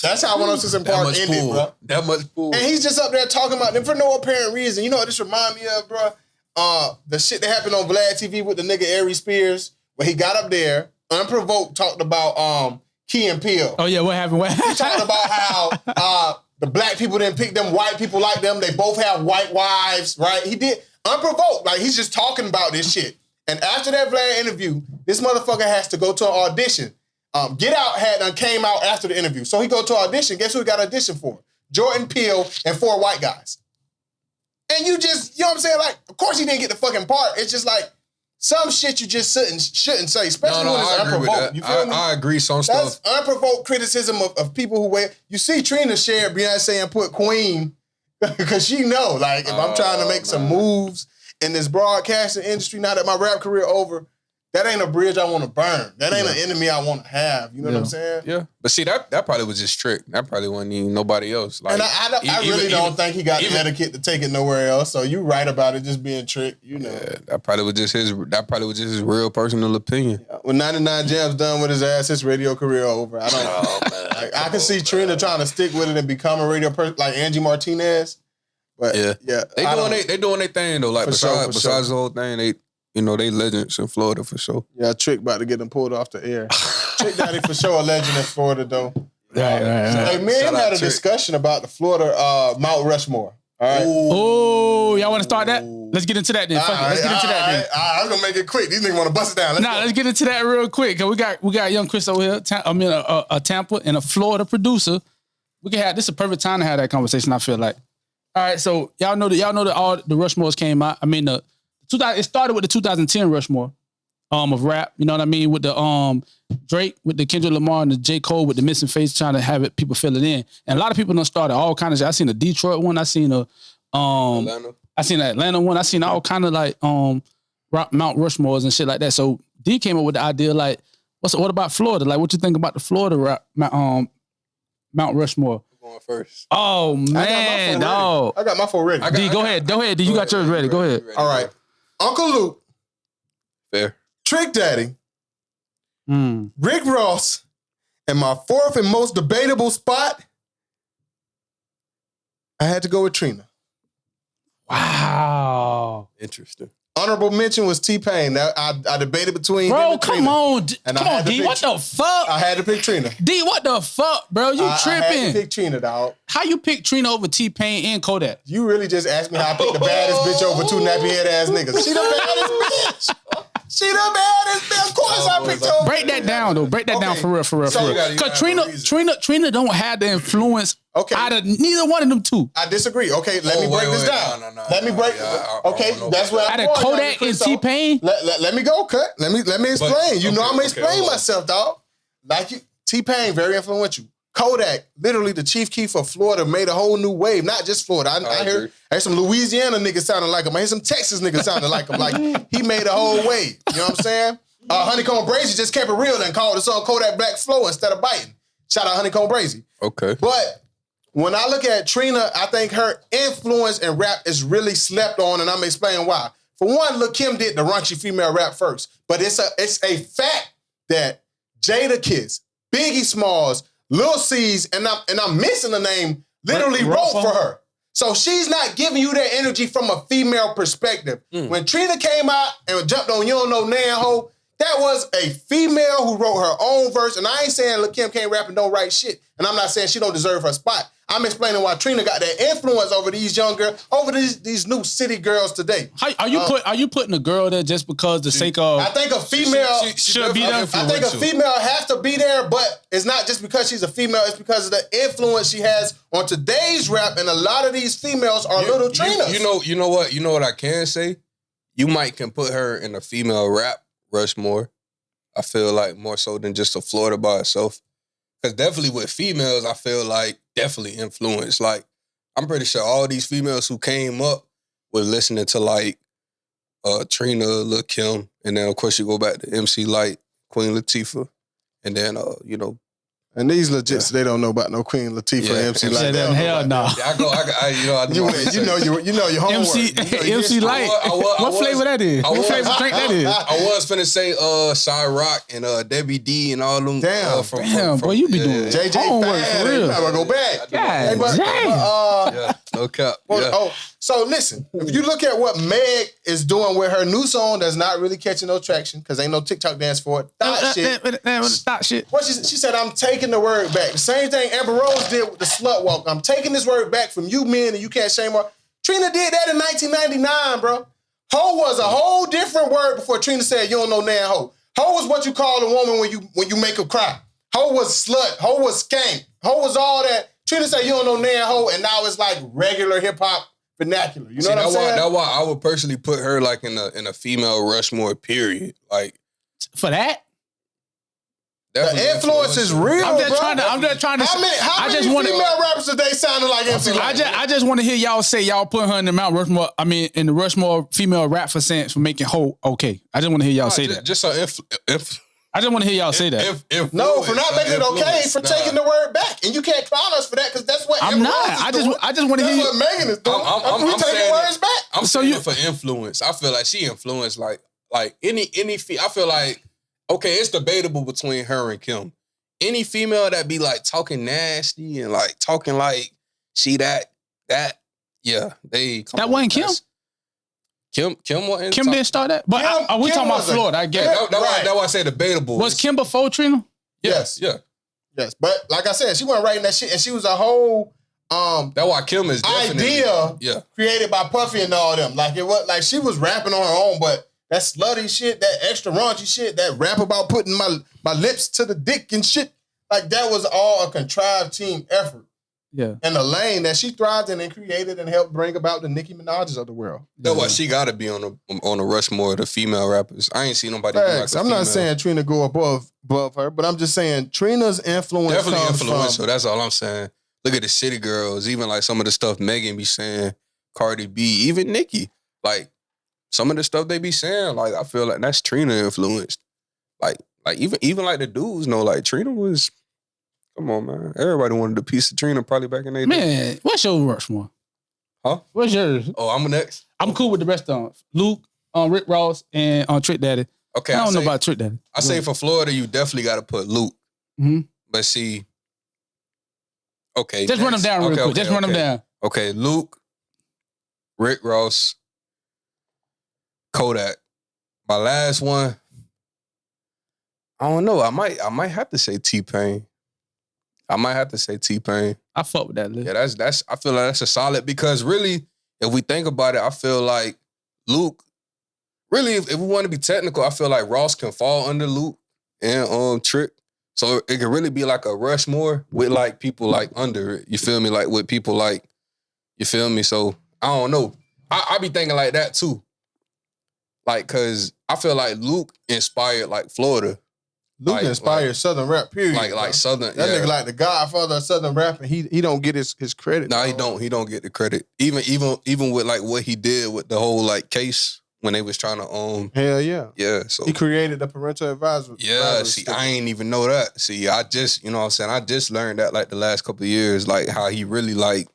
S3: That's how 106 & Park ended, bro.
S1: That much pool.
S3: And he's just up there talking about them for no apparent reason. You know what this remind me of, bro? The shit that happened on Vlad TV with the nigga Ari Spears, where he got up there, unprovoked, talked about Key and Peele.
S2: Oh yeah, what happened?
S3: He talked about how the black people didn't pick them, white people like them. They both have white wives, right? He did unprovoked, like he's just talking about this shit. And after that Vlad interview, this motherfucker has to go to an audition. Get Out came out after the interview, so he go to audition. Guess who he got audition for? Jordan Peele and 4 white guys. And you just, you know what I'm saying? Like, of course he didn't get the fucking part. It's just like, some shit you just shouldn't say, especially when it's unprovoked. You feel me?
S1: I agree. Some
S3: That's
S1: stuff.
S3: unprovoked criticism of people who wear. You see Trina shared Beyonce and put Queen because she know, like, if I'm trying to make some moves in this broadcasting industry, now that my rap career over, that ain't a bridge I want to burn. That ain't an enemy I want to have. You know what I'm saying?
S1: Yeah. But see, that probably was just Trick. That probably wasn't even nobody else. Like,
S3: and I really don't think he got the etiquette to take it nowhere else. So you right about it just being Trick, you know.
S1: Yeah, that probably was just his real personal opinion.
S3: Yeah. When 99 Jam's done with his ass, his radio career over. I don't I can see Trina trying to stick with it and become a radio person like Angie Martinez. But yeah.
S1: They doing their thing though. Like besides the whole thing, they legends in Florida for sure.
S3: Yeah, Trick about to get them pulled off the air. Trick Daddy for sure a legend in Florida though.
S2: Right.
S3: Hey, man, had a discussion about the Florida Mount Rushmore. All right.
S2: Oh, y'all want to start that? Let's get into that then. Let's get into that then.
S3: I'm gonna make it quick. These niggas want to bust it down.
S2: Let's get into that real quick. Cause we got Young Chriso here. A Tampa and a Florida producer. We can have this is a perfect time to have that conversation. I feel like All right, so y'all know that all the Rushmores came out. I mean, it started with the 2010 Rushmore of rap. You know what I mean? With the Drake, with the Kendrick Lamar and the J. Cole with the missing face, trying to have it people fill it in. And a lot of people done started all kind of shit. I seen a Detroit one. I seen a
S1: Atlanta.
S2: I seen an Atlanta one. I seen all kind of like Mount Rushmores and shit like that. So D came up with the idea like, what about Florida? Like, what you think about the Florida Mount Rushmore?
S1: Going first.
S2: Oh man, dog.
S3: I got my 4 ready.
S2: D, go ahead. D, you got yours ready. Go ahead.
S3: All right. Uncle Luke.
S1: Fair.
S3: Trick Daddy. Rick Ross. And my 4th and most debatable spot, I had to go with Trina.
S2: Wow.
S1: Interesting.
S3: Honorable mention was T-Pain. I debated between him and Trina.
S2: Come on, D. What the fuck?
S3: I had to pick Trina.
S2: D, what the fuck, bro? You tripping?
S3: I had to pick Trina, dog.
S2: How you pick Trina over T-Pain and Kodak?
S3: You really just asked me how I picked the baddest bitch over 2 nappy head ass niggas. She the baddest bitch. She the baddest bitch. Of course I picked her.
S2: Break that down, though. Break that down for real. Because Trina don't have the influence out of neither one of them two.
S3: I disagree. Okay, let me break this down.
S1: No,
S3: let me break. Okay, that's what
S2: out of Kodak and T-Pain.
S3: Let me go, cut. Let me explain. I'm gonna explain myself, dog. Like you, T-Pain, very influential. Kodak, literally the chief keef of Florida, made a whole new wave. Not just Florida. I heard some Louisiana niggas sounding like him. I heard some Texas niggas sounding like him. Like he made a whole wave. You know what I'm saying? Honeycomb Brazy just kept it real and called the song Kodak Black Flow instead of biting. Shout out Honeycomb Brazy.
S1: Okay.
S3: But when I look at Trina, I think her influence in rap is really slept on, and I'm explaining why. For one, Lil' Kim did the raunchy female rap first, but it's a fact that Jada Kiss, Biggie Smalls, Lil C's, and I'm missing the name, literally wrote for her. So she's not giving you that energy from a female perspective. When Trina came out and jumped on You Don't Know Nan Ho, that was a female who wrote her own verse. And I ain't saying Lil' Kim can't rap and don't write shit. And I'm not saying she don't deserve her spot. I'm explaining why Trina got that influence over these young girls, over these new city girls today.
S2: Are you putting a girl there just because the sake of?
S3: I think a female
S2: should be there.
S3: I think a female has to be there, but it's not just because she's a female. It's because of the influence she has on today's rap, and a lot of these females are little Trinas.
S1: You know what I can say? You might can put her in a female rap Rushmore. I feel like more so than just a Florida by itself. Because definitely with females, I feel like definitely influence. Like, I'm pretty sure all these females who came up were listening to like Trina, Lil' Kim, and then of course you go back to MC Lyte, Queen Latifah, and then
S3: and these legits, they don't know about no Queen Latifah, MC Lyte.
S2: Hell no.
S3: You know your homework.
S2: MC Lyte. What flavor that is? What flavor drink that is?
S1: I was finna say Cyrock and Debbie D and all them.
S2: Damn, boy, you be doing
S3: JJ
S2: homework for real.
S3: You gotta go back.
S2: God,
S1: no cap.
S3: So listen, if you look at what Meg is doing with her new song that's not really catching no traction because ain't no TikTok dance for it.
S2: Stop shit.
S3: What she said, I'm taking the word back. The same thing Amber Rose did with the slut walk. I'm taking this word back from you men and you can't shame her. Trina did that in 1999, bro. Hoe was a whole different word before Trina said you don't know Nan Ho. Hoe was what you call a woman when you make her cry. Hoe was slut. Hoe was skank. Hoe was all that. Trina said you don't know Nan Ho, and now it's like regular hip hop vernacular. You know what I'm saying?
S1: That's why I would personally put her like in a female Rushmore period. Like
S2: for that.
S3: The influence is real,
S2: I'm just
S3: bro.
S2: trying to.
S3: How many female rappers today sounding like MC Lyte?
S2: I just want to hear y'all say y'all put her in the Mount Rushmore. I mean, in the Rushmore female rap for making Ho okay. I just want to hear y'all say that.
S1: Just
S2: I just want to hear y'all say that.
S3: No, for not making it okay, for taking the word back, and you can't clown us for that because that's what
S2: I'm not. I just want to hear.
S3: That's what Megan is doing. I'm taking words back.
S1: I'm saying for influence. I feel like she influenced like any. I feel like. Okay, it's debatable between her and Kim. Any female that be like talking nasty and like talking like she that they
S2: that wasn't Kim.
S1: Kim wasn't.
S2: Kim didn't start that. But we talking about Florida? I get it.
S1: That's why I say debatable.
S2: Was Kim before Trina?
S3: Yes.
S1: Yeah.
S3: Yes, but like I said, she wasn't writing that shit, and she was a whole
S1: that's why Kim is
S3: idea created by Puffy and all them. Like it was like she was rapping on her own, but. That slutty shit, that extra raunchy shit, that rap about putting my lips to the dick and shit, like that was all a contrived team effort. in the lane that she thrived in and created and helped bring about the Nicki Minaj's of the world.
S1: That's why she got to be on the Rushmore of the female rappers. I ain't seen nobody do like a
S3: I'm not saying Trina go above her, but I'm just saying Trina's influence
S1: definitely
S3: comes
S1: influential. That's all I'm saying. Look at the city girls, even like some of the stuff Megan be saying, Cardi B, even Nicki. Like some of the stuff they be saying, like I feel like that's Trina influenced. Like even like the dudes know, like Trina was. Come on, man. Everybody wanted a piece of Trina probably back in the day.
S2: Man, what's your Rushmore?
S1: Huh?
S2: What's yours?
S1: Oh, I'm next.
S2: I'm cool with the rest of them. Luke, Rick Ross, and Trick Daddy.
S1: Okay,
S2: I don't know about Trick Daddy.
S1: I say for Florida, you definitely got to put Luke.
S2: Mm-hmm.
S1: But see, okay.
S2: Just run them down real quick. Just run them down.
S1: Okay, Luke, Rick Ross, Kodak. My last one, I don't know. I might have to say T-Pain. I fuck
S2: with that list.
S1: Yeah, that's. I feel like that's a solid because really, if we think about it, I feel like Luke. Really, if we want to be technical, I feel like Ross can fall under Luke and Trick. So it could really be like a Rushmore with like people like under it. You feel me? Like with people like, you feel me? So I don't know. I be thinking like that too. Like, cause I feel like Luke inspired like Florida.
S3: Luke inspired Southern rap, period.
S1: Like Southern.
S3: That nigga like the godfather of Southern rap, and he don't get his credit.
S1: No, he don't. He don't get the credit. Even with like what he did with the whole like case when they was trying to
S3: Hell yeah.
S1: Yeah. So
S3: he created the parental advisor.
S1: Yeah. See, I ain't even know that. See, I just, you know what I'm saying? I just learned that like the last couple of years, like how he really like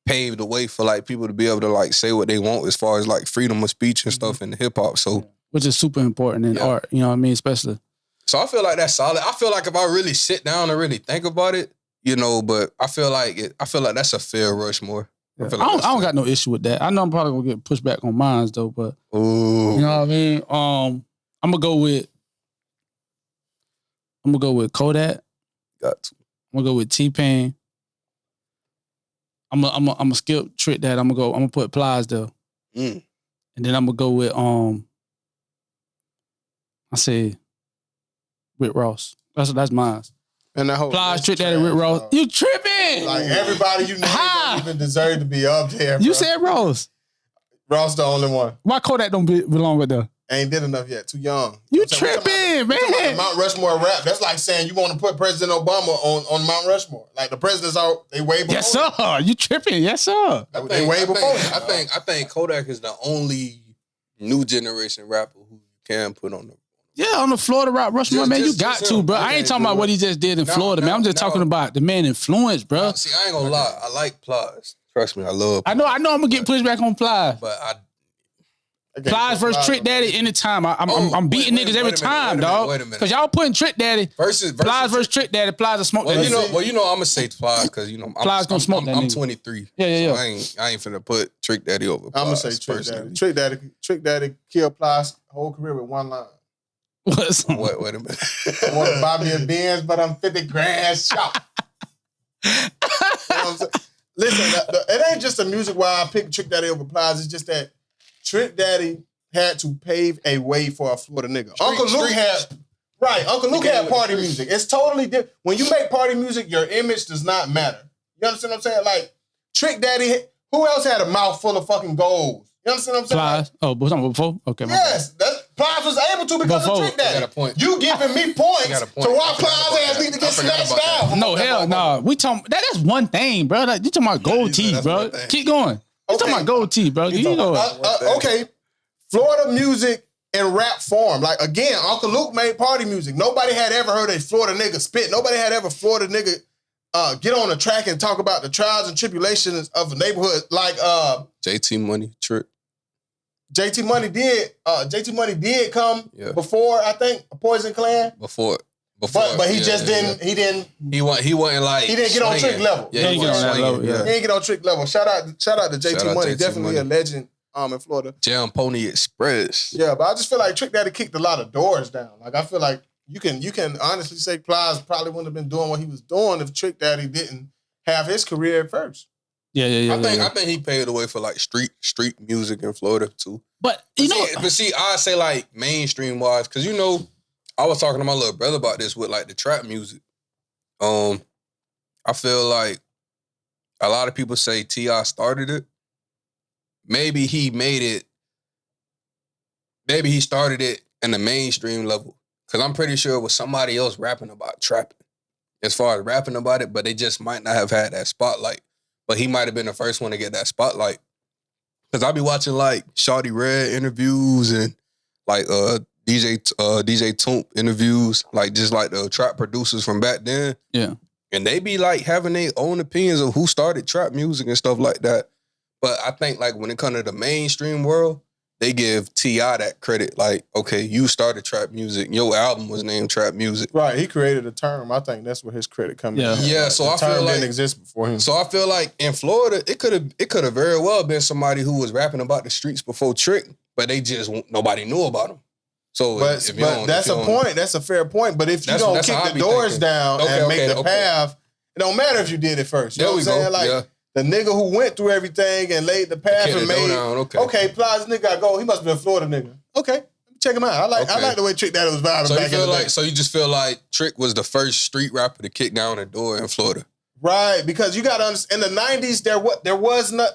S1: paved the way for like people to be able to like say what they want as far as like freedom of speech and stuff in hip hop. So
S2: which is super important in art, you know what I mean? Especially.
S1: So I feel like that's solid. I feel like if I really sit down and really think about it, you know, but I feel like that's a fair Rushmore.
S2: I don't got no issue with that. I know I'm probably gonna get pushed back on mine though, but you know what I mean. I'm gonna go with Kodak.
S1: Got to.
S2: I'm gonna go with T-Pain. I'm gonna skip Trick Daddy. I'm gonna put Plies there, and then I'm gonna go with I say Rick Ross. That's mine.
S3: And that whole
S2: Plies, Trick Daddy, Rick Ross. You tripping?
S3: Like everybody you know don't even deserve to be up there.
S2: You said Ross.
S3: Ross the only one.
S2: Why Kodak don't belong with them?
S3: Ain't did enough yet. Too young.
S2: You tripping, man?
S3: Mount Rushmore rap. That's like saying you want to put President Obama on Mount Rushmore. Like the presidents are they way before.
S2: Yes, sir. You tripping? Yes, sir.
S3: They way before.
S1: I think Kodak is the only new generation rapper who you can put on the.
S2: Yeah, on the Florida rap Rushmore, man, you got to, bro. I ain't talking about what he just did in Florida, man. I'm just talking about the man influence, bro.
S1: See, I ain't gonna lie. I like Plies. Trust me, I love
S2: Plies. I know I'm gonna get pushed back on Plies.
S1: But
S2: Plies versus Trick Daddy anytime. I'm beating niggas every time, dog. Because y'all putting Trick Daddy versus Plies versus Trick Daddy. Plies will smoke that nigga.
S1: Well, you know I'm gonna say Plies because you know
S2: Plies gonna smoke that nigga.
S1: I'm 23.
S2: Yeah.
S1: So I ain't finna put Trick Daddy over Plies.
S3: I'm gonna say Trick Daddy. Trick Daddy killed Plies' whole career with one line.
S1: Wait a minute.
S3: I want to buy me a Benz, but I'm 50 grand shop. You know what I'm saying? Listen, it ain't just a music why I pick Trick Daddy over Plies. It's just that Trick Daddy had to pave a way for a Florida nigga. Uncle Luke had party music. It's totally different. When you make party music, your image does not matter. You understand what I'm saying? Like, Trick Daddy, who else had a mouth full of fucking goals? You understand what I'm saying?
S2: Plies. Oh, was talking before? Okay.
S3: Yes. Plies was able to because of Trick Daddy. You giving me points to why Plies ass need to get snatched down.
S2: No, hell no. We talking, that's one thing, bro. You talking about gold teeth, bro. Keep going. You talking about gold teeth, bro. You know
S3: okay. Florida music in rap form. Like, again, Uncle Luke made party music. Nobody had ever heard a Florida nigga spit. Nobody had ever Florida nigga get on a track and talk about the trials and tribulations of a neighborhood like
S1: JT Money, Trick.
S3: JT Money did come before, I think, Poison Clan.
S1: Before.
S3: But he just didn't. He didn't get on Trick level.
S1: Yeah, he didn't get on that level.
S3: He didn't get on Trick level. Shout out to JT Money. Definitely a legend in Florida.
S1: Jam Pony Express.
S3: Yeah, but I just feel like Trick Daddy kicked a lot of doors down. Like, I feel like you can honestly say Plies probably wouldn't have been doing what he was doing if Trick Daddy didn't have his career at first.
S2: Yeah.
S1: I think he paved the way for like street music in Florida too.
S2: But
S1: I say like mainstream wise, because you know, I was talking to my little brother about this with like the trap music. I feel like a lot of people say T.I. started it. Maybe he made it. Maybe he started it in the mainstream level. Because I'm pretty sure it was somebody else rapping about trapping. As far as rapping about it, but they just might not have had that spotlight. But he might have been the first one to get that spotlight. Because I be watching like Shawty Red interviews and like DJ Toomp interviews, like just like the trap producers from back then.
S2: Yeah.
S1: And they be like having their own opinions of who started trap music and stuff like that. But I think like when it comes to the mainstream world, they give T.I. that credit. Like, okay, you started trap music. Your album was named Trap Music.
S3: Right, he created a term. I think that's where his credit comes in.
S1: Yeah, so I feel like
S3: didn't exist before him.
S1: So I feel like in Florida, it could have very well been somebody who was rapping about the streets before Trick, but nobody knew about him. So
S3: but that's a point. That's a fair point. But if you don't kick the doors down and make the path, it don't matter if you did it first. You know what I'm saying? Like the nigga who went through everything and laid the path and made okay, Plies nigga gotta go. He must be a Florida nigga. Okay. Check him out. I like the way Trick Daddy was vibing back in the day.
S1: So you just feel like Trick was the first street rapper to kick down the door in Florida.
S3: Right, because you gotta understand in the 90s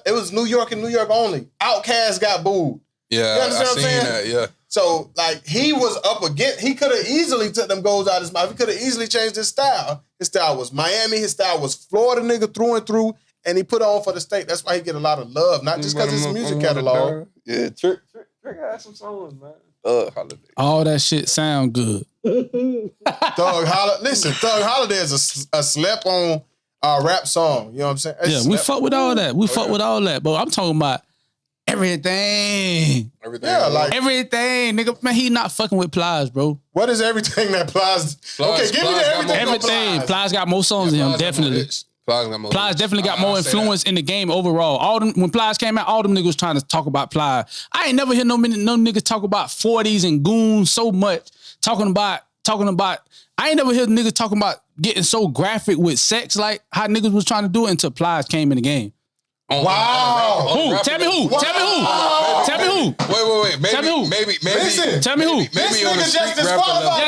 S3: it was New York and New York only. Outkast got booed.
S1: Yeah,
S3: you understand what I'm saying?
S1: That, yeah.
S3: So like he was up against, he could have easily took them goals out of his mouth. He could have easily changed his style. His style was Miami, his style was Florida nigga through and through, and he put on for the state. That's why he get a lot of love, not just because his music catalog.
S1: Yeah, Trick had some songs, man. Holiday.
S2: All that shit sound good.
S3: Thug Holiday is a slap on rap song. You know what I'm saying?
S2: Yeah, we fuck with all that. We fuck with all that. But I'm talking about everything.
S3: Yeah, like
S2: everything. Nigga, man, he not fucking with Plies, bro.
S3: What is everything that Plies? Okay, give me the everything.
S2: Everything. Plies got more songs than him, definitely. Plies definitely got more influence in the game overall. When Plies came out, all them niggas was trying to talk about Plies. I ain't never hear no niggas talk about 40s and goons so much. Talking about. I ain't never hear niggas talking about getting so graphic with sex like how niggas was trying to do it until Plies came in the game.
S3: Wow.
S2: Who? Tell me who? Tell me who? Tell me who?
S1: Wait.
S2: Tell me who?
S1: Maybe.
S3: Listen.
S2: Tell me who?
S1: Maybe on the street rapper level.
S2: Yeah,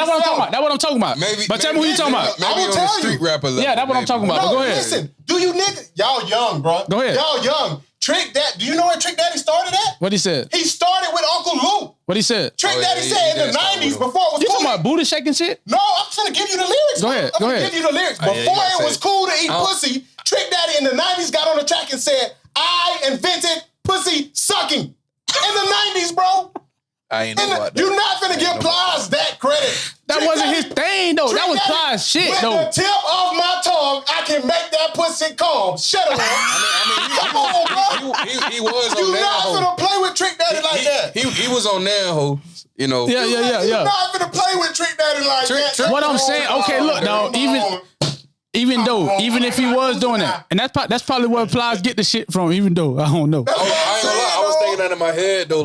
S2: that's what I'm talking about. But tell me who you talking about.
S1: Maybe on the street rapper level.
S2: Yeah, that's what I'm talking about.
S3: No,
S2: go ahead.
S3: Listen, do you niggas? Y'all young, bro.
S2: Go ahead.
S3: Y'all young. Trick Daddy. Do you know where Trick Daddy started at?
S2: What he said?
S3: He started with Uncle Luke.
S2: What he said?
S3: Trick Daddy said in the 90s before it was cool.
S2: You talking about booty shaking shit?
S3: No, I'm trying to give you the lyrics.
S2: Go ahead.
S3: I'm going to give you the lyrics. Before it was cool to eat pussy, Trick Daddy in the 90s got on the track and said, I invented pussy sucking. In the 90s, bro.
S1: I ain't know about that.
S3: You're not finna give Plies that credit.
S2: That wasn't his thing, though. That was Plies shit, though.
S3: With the tip of my tongue, I can make that pussy calm. Shut up, man. Come on, bro.
S1: He was on
S3: You're
S1: that
S3: not
S1: hoe.
S3: finna play with Trick Daddy like that.
S1: He was on that hoe, you know.
S2: Yeah.
S3: You're not finna play with Trick Daddy like that.
S2: What I'm saying, okay, look, dog, even if he was doing that, and that's probably where Plies get the shit from, even though, I don't know.
S1: I ain't gonna lie, I was thinking that in my head, though,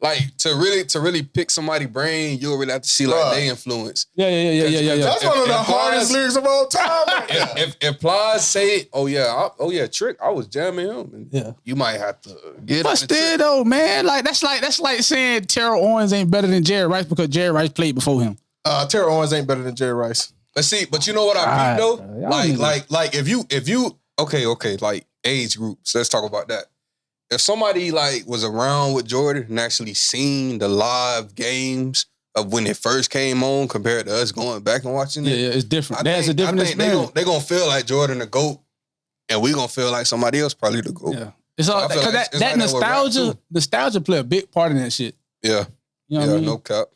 S1: like to really pick somebody's brain, you'll really have to see like their influence.
S2: Yeah.
S3: That's one of the hardest lyrics of all time.
S1: If Plies say it, oh yeah, Trick, I was jamming him. And you might have to get.
S2: But still, though, man, like that's like saying Terrell Owens ain't better than Jerry Rice because Jerry Rice played before him.
S3: Terrell Owens ain't better than Jerry Rice.
S1: But you know what I mean though? Like if you okay, like age groups, let's talk about that. If somebody like was around with Jordan and actually seen the live games of when it first came on compared to us going back and watching it,
S2: it's different. That's a different experience.
S1: They gonna feel like Jordan the GOAT, and we gonna feel like somebody else probably the GOAT.
S2: Yeah, it's all because that nostalgia play a big part in that shit.
S1: Yeah,
S2: you know what I mean?
S1: No cap.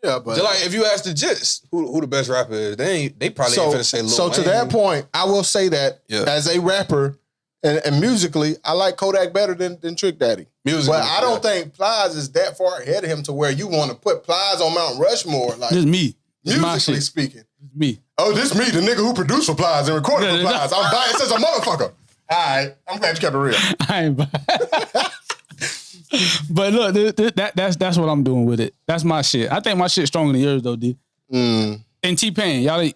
S3: Yeah, but
S1: just like if you ask the Jits who the best rapper is, they probably ain't finna say Lil
S3: So
S1: Wayne.
S3: to that point, I will say that as a rapper and musically, I like Kodak better than Trick Daddy. Musically, but I don't think Plies is that far ahead of him to where you want to put Plies on Mount Rushmore. Like
S2: this is me,
S3: musically speaking.
S2: Me.
S3: Oh, this me, the nigga who produced for Plies and recorded for Plies. I'm biased as a motherfucker. All right, I'm glad you kept it real.
S2: I ain't biased. But look, that's what I'm doing with it. That's my shit. I think my shit's stronger than yours though, D. And T-Pain, y'all.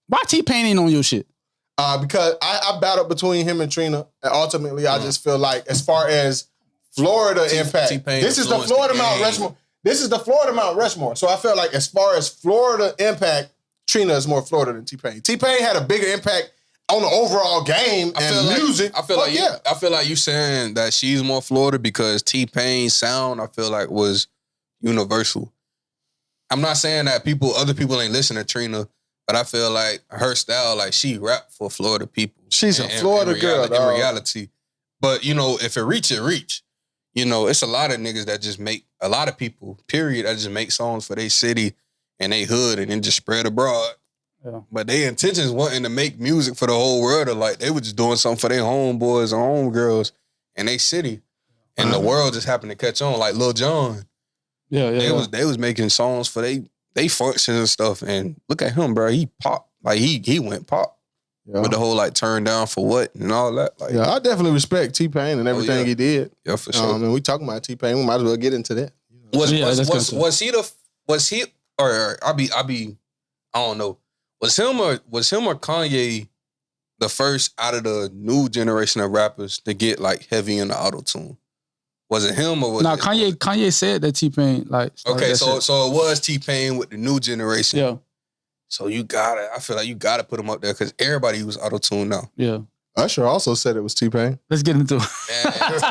S2: Why T-Pain ain't on your shit?
S3: Because I battled between him and Trina, and ultimately I just feel like as far as Florida impact, this is the Florida Mount Rushmore. This is the Florida Mount Rushmore. So I feel like as far as Florida impact, Trina is more Florida than T-Pain. T-Pain had a bigger impact on the overall game and music.
S1: I feel like you saying that she's more Florida because T-Pain's sound, I feel like, was universal. I'm not saying that other people ain't listen to Trina, but I feel like her style, like she rap for Florida people.
S3: She's a Florida girl,
S1: in reality. But, you know, if it reach. You know, it's a lot of niggas that just make, a lot of people, period, that just make songs for their city and they hood and then just spread abroad. Yeah. But their intentions wanting to make music for the whole world, or like they were just doing something for their homeboys or homegirls in their city. And the world just happened to catch on, like Lil Jon. They was making songs for they functions and stuff. And look at him, bro. He pop. Like he went pop. Yeah. With the whole like turn down for what and all that. Like,
S3: I definitely respect T-Pain and everything he did.
S1: Yeah, for sure.
S3: We talking about T-Pain, we might as well get into that.
S1: Was he I don't know. Was him or Kanye the first out of the new generation of rappers to get like heavy in the auto-tune? Was it him or was it
S2: Kanye said that T-Pain like
S1: okay, so it was T-Pain with the new generation. Yeah. So I feel like you gotta put him up there because everybody uses auto-tune now.
S2: Yeah.
S3: Usher also said it was T-Pain.
S2: Let's get into it.
S1: That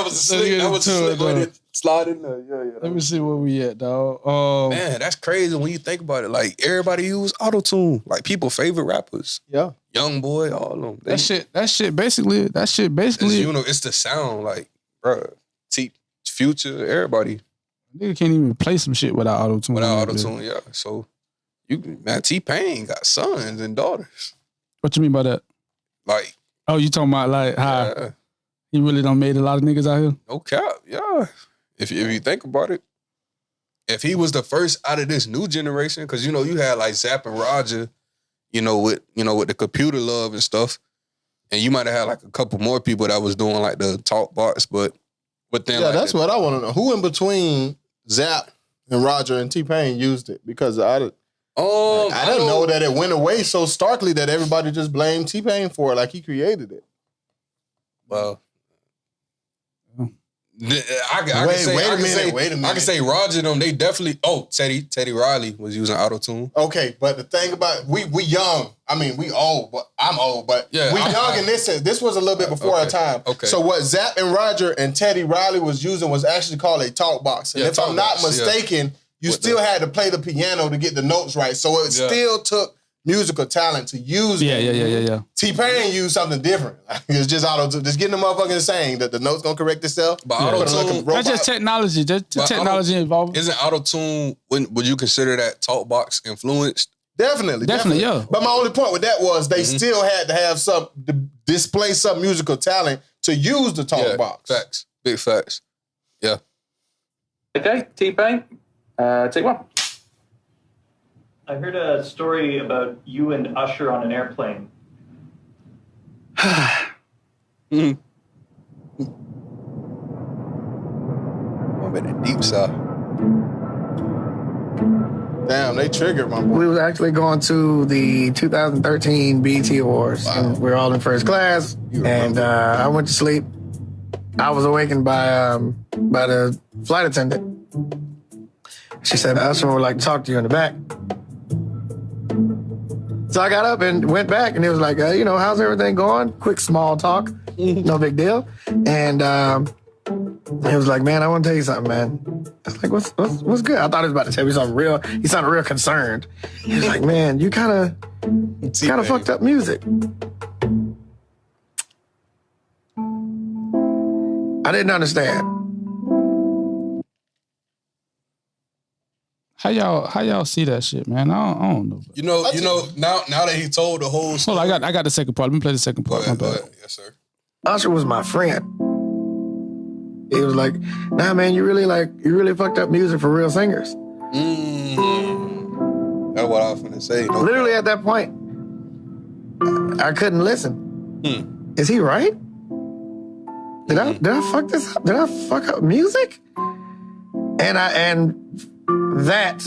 S1: was a slick. That was a slick way to slide in there. Yeah.
S2: Let me see where we at, dog.
S1: Man, that's crazy when you think about it. Like everybody use auto-tune. Like people favorite rappers.
S3: Yeah.
S1: Young Boy, all of them.
S2: That shit basically.
S1: It's the sound. Like, bro, Future, everybody.
S2: Nigga can't even play some shit without auto-tune.
S1: Yeah. So T-Pain got sons and daughters.
S2: What you mean by that?
S1: Like,
S2: you talking about like how he really done made a lot of niggas out here?
S1: No cap, yeah. If you think about it, if he was the first out of this new generation, because you had like Zapp and Roger, with the computer love and stuff, and you might have had like a couple more people that was doing like the talk box, but then
S3: that's what I want to know. Who in between Zapp and Roger and T-Pain used it? Because I didn't know that it went away so starkly that everybody just blamed T-Pain for it, like he created it.
S1: Well, I can say Roger them. They definitely. Teddy Riley was using auto-tune.
S3: Okay, but the thing about we young. I mean, we old, but I'm old, but we young. And this was a little bit before our time. Okay. So what Zapp and Roger and Teddy Riley was using was actually called a talk box. And if I'm not mistaken, you still had to play the piano to get the notes right. So it still took musical talent to use it.
S2: Yeah.
S3: T-Pain used something different. It's just auto-tune. Just getting the motherfucking saying that the note's gonna correct itself.
S1: But auto-tune,
S2: that's just technology. Technology involved.
S1: Isn't auto-tune, would you consider that talk box influenced?
S3: Definitely,
S2: yeah.
S3: But my only point with that was they still had to have display some musical talent to use the talk box.
S1: Facts. Big facts. Yeah.
S7: Okay, T-Pain, take one.
S8: I heard a story about you and Usher on an airplane.
S1: I'm in the deep side.
S3: Damn, they triggered my boy.
S4: We was actually going to the 2013 BET Awards. Wow. And we were all in first class. And I went to sleep. I was awakened by the flight attendant. She said, Usher would like to talk to you in the back. So I got up and went back, and it was like, how's everything going? Quick, small talk, no big deal. And he was like, man, I want to tell you something, man. I was like, what's good? I thought he was about to tell me something real. He sounded real concerned. He was like, man, you kind of fucked up music. I didn't understand.
S2: How y'all see that shit, man? I don't know.
S1: Now that he told the whole story.
S2: Hold on, I got the second part. Let me play the second part.
S1: Go ahead. Yes, sir.
S4: Usher was my friend. He was like, nah, man, you really fucked up music for real singers.
S1: That's what I was gonna say.
S4: Literally at that point, I couldn't listen. Is he right? Did I fuck this up? Did I fuck up music? And that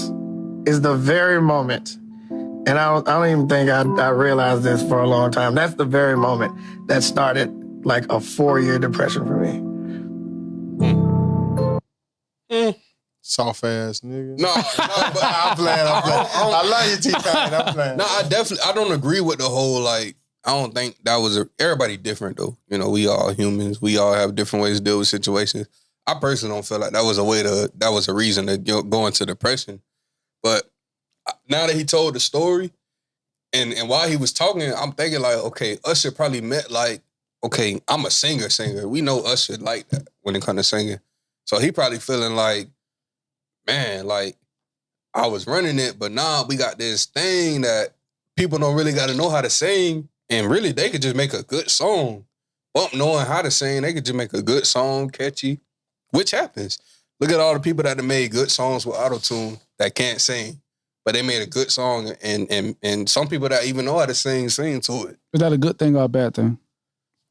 S4: is the very moment, and I don't even think I realized this for a long time. That's the very moment that started like a 4-year depression for me.
S3: Soft ass nigga.
S1: No, but
S3: I'm playing. I love you, T-Pain. I'm playing.
S1: No, I don't agree with the whole, like, I don't think that was, everybody different, though. You know, we all humans. We all have different ways to deal with situations. I personally don't feel like that was a reason to go into depression. But now that he told the story, and while he was talking, I'm thinking like, okay, Usher probably meant like, okay, I'm a singer. We know Usher like that when it comes to singing. So he probably feeling like, man, like, I was running it, but now we got this thing that people don't really got to know how to sing, and really they could just make a good song. Bump knowing how to sing, they could just make a good song, catchy, which happens. Look at all the people that have made good songs with auto-tune that can't sing, but they made a good song, and some people that even know how to sing to it.
S2: Is that a good thing or a bad thing?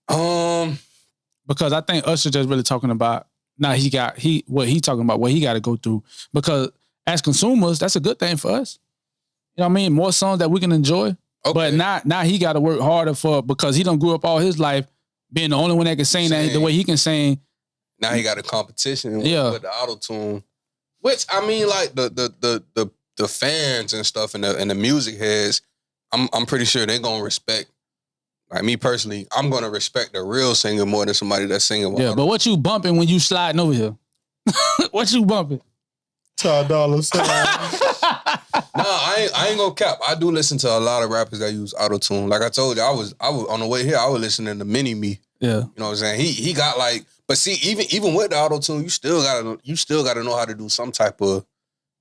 S2: Because I think Usher just really talking about what he talking about, what he got to go through. Because as consumers, that's a good thing for us. You know what I mean? More songs that we can enjoy. Okay. But now he got to work harder because he done grew up all his life being the only one that can sing that the way he can sing.
S1: Now he got a competition with the auto-tune. Which, I mean, like, the fans and stuff and the music heads, I'm pretty sure they're going to respect. Like, me personally, I'm going to respect a real singer more than somebody that's singing.
S2: Yeah, but what you bumping when you sliding over here? What you bumping?
S3: $12.
S1: No, I ain't gonna cap. I do listen to a lot of rappers that use auto-tune. Like I told you, I was on the way here, I was listening to Mini-Me.
S2: Yeah.
S1: You know what I'm saying? He got like, but see, even with the auto-tune, you still gotta know how to do some type of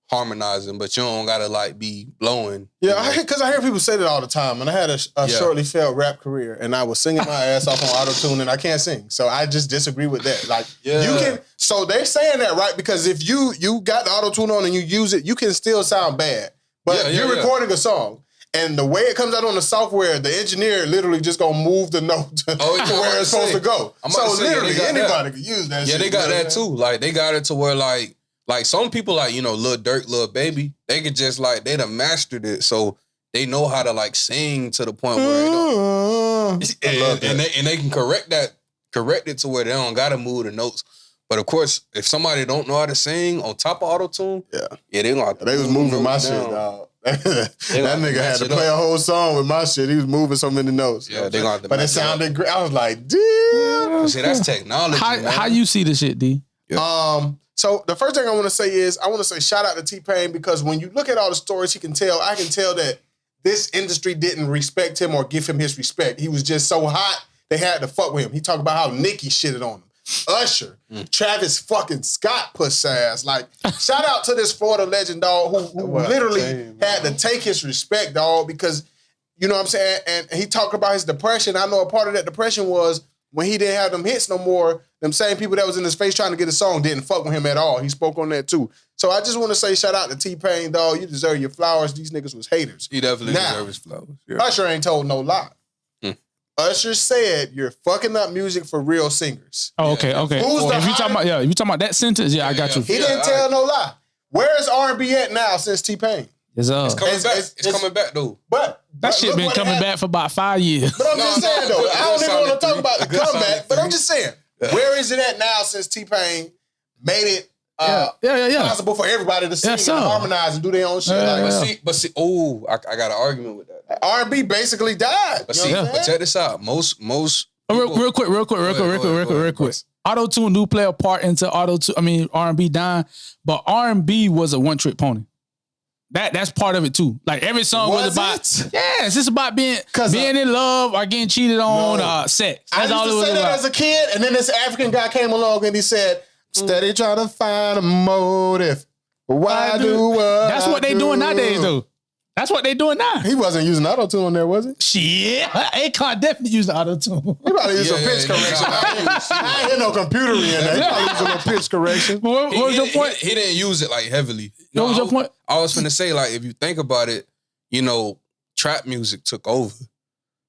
S1: harmonizing, but you don't gotta like be blowing.
S3: Yeah, because I hear people say that all the time. And I had a shortly failed rap career, and I was singing my ass off on auto-tune, and I can't sing. So I just disagree with that. Like, you can. So they're saying that, right? Because if you got the auto-tune on and you use it, you can still sound bad. But you're recording a song, and the way it comes out on the software, the engineer literally just gonna move the note to where it's supposed to go. So literally anybody can use that.
S1: Yeah,
S3: shit,
S1: they got that too. Like they got it to where like some people like, you know, Lil Durk, Lil Baby, they could just like, they done mastered it. So they know how to like sing to the point where and they can correct it to where they don't gotta move the notes. But of course, if somebody don't know how to sing on top of auto-tune, they gonna have to
S3: they was moving my shit, dog. That nigga had to play a whole song with my shit. He was moving so many notes.
S1: Yeah, they gonna have to.
S3: But it sounded great. I was like, damn.
S1: See, that's technology.
S2: How you see the shit, D?
S3: Yeah. So the first thing I want to say is I want to say shout out to T-Pain, because when you look at all the stories I can tell that this industry didn't respect him or give him his respect. He was just so hot, they had to fuck with him. He talked about how Nicki shitted on him. Usher, Travis fucking Scott puss ass. Like, shout out to this Florida legend, dog, who literally had to take his respect, dog, because, you know what I'm saying? And he talked about his depression. I know a part of that depression was when he didn't have them hits no more, them same people that was in his face trying to get a song didn't fuck with him at all. He spoke on that too. So I just want to say shout out to T-Pain, dog. You deserve your flowers. These niggas was haters.
S1: He definitely deserves his flowers. Yeah.
S3: Usher ain't told no lie. Usher said you're fucking up music for real singers.
S2: Oh, okay. If you talking about that sentence, I got you.
S3: He didn't tell no lie. Where is R&B at now since T-Pain?
S1: It's coming back. It's coming back though.
S3: But
S2: that shit been coming back for about 5 years.
S3: But I'm just saying though, I don't even want to talk about the comeback, but I'm just saying, where is it at now since T-Pain made it possible for everybody to sing and harmonize and do their own shit?
S1: But see, I got an argument with that.
S3: R&B basically died.
S1: But but check this out. Most
S2: real quick. Auto-tune do play a part into R&B dying, but R&B was a one-trick pony. That's part of it too. Like every song was about it's about being in love or getting cheated on, sex. That's
S3: I used to say that as a kid, and then this African guy came along and he said, "Steady trying to find a motive. Why do what?
S2: That's what they doing nowadays, though. That's what they doing now.
S3: He wasn't using auto-tune on there, was he?
S2: Shit. Akon definitely used auto-tune.
S3: He probably used some pitch correction. I ain't hear no computer in there. He probably used a little pitch correction.
S2: What was your point?
S1: He didn't use it like heavily.
S2: What was your point?
S1: I was finna say, like, if you think about it, you know, trap music took over.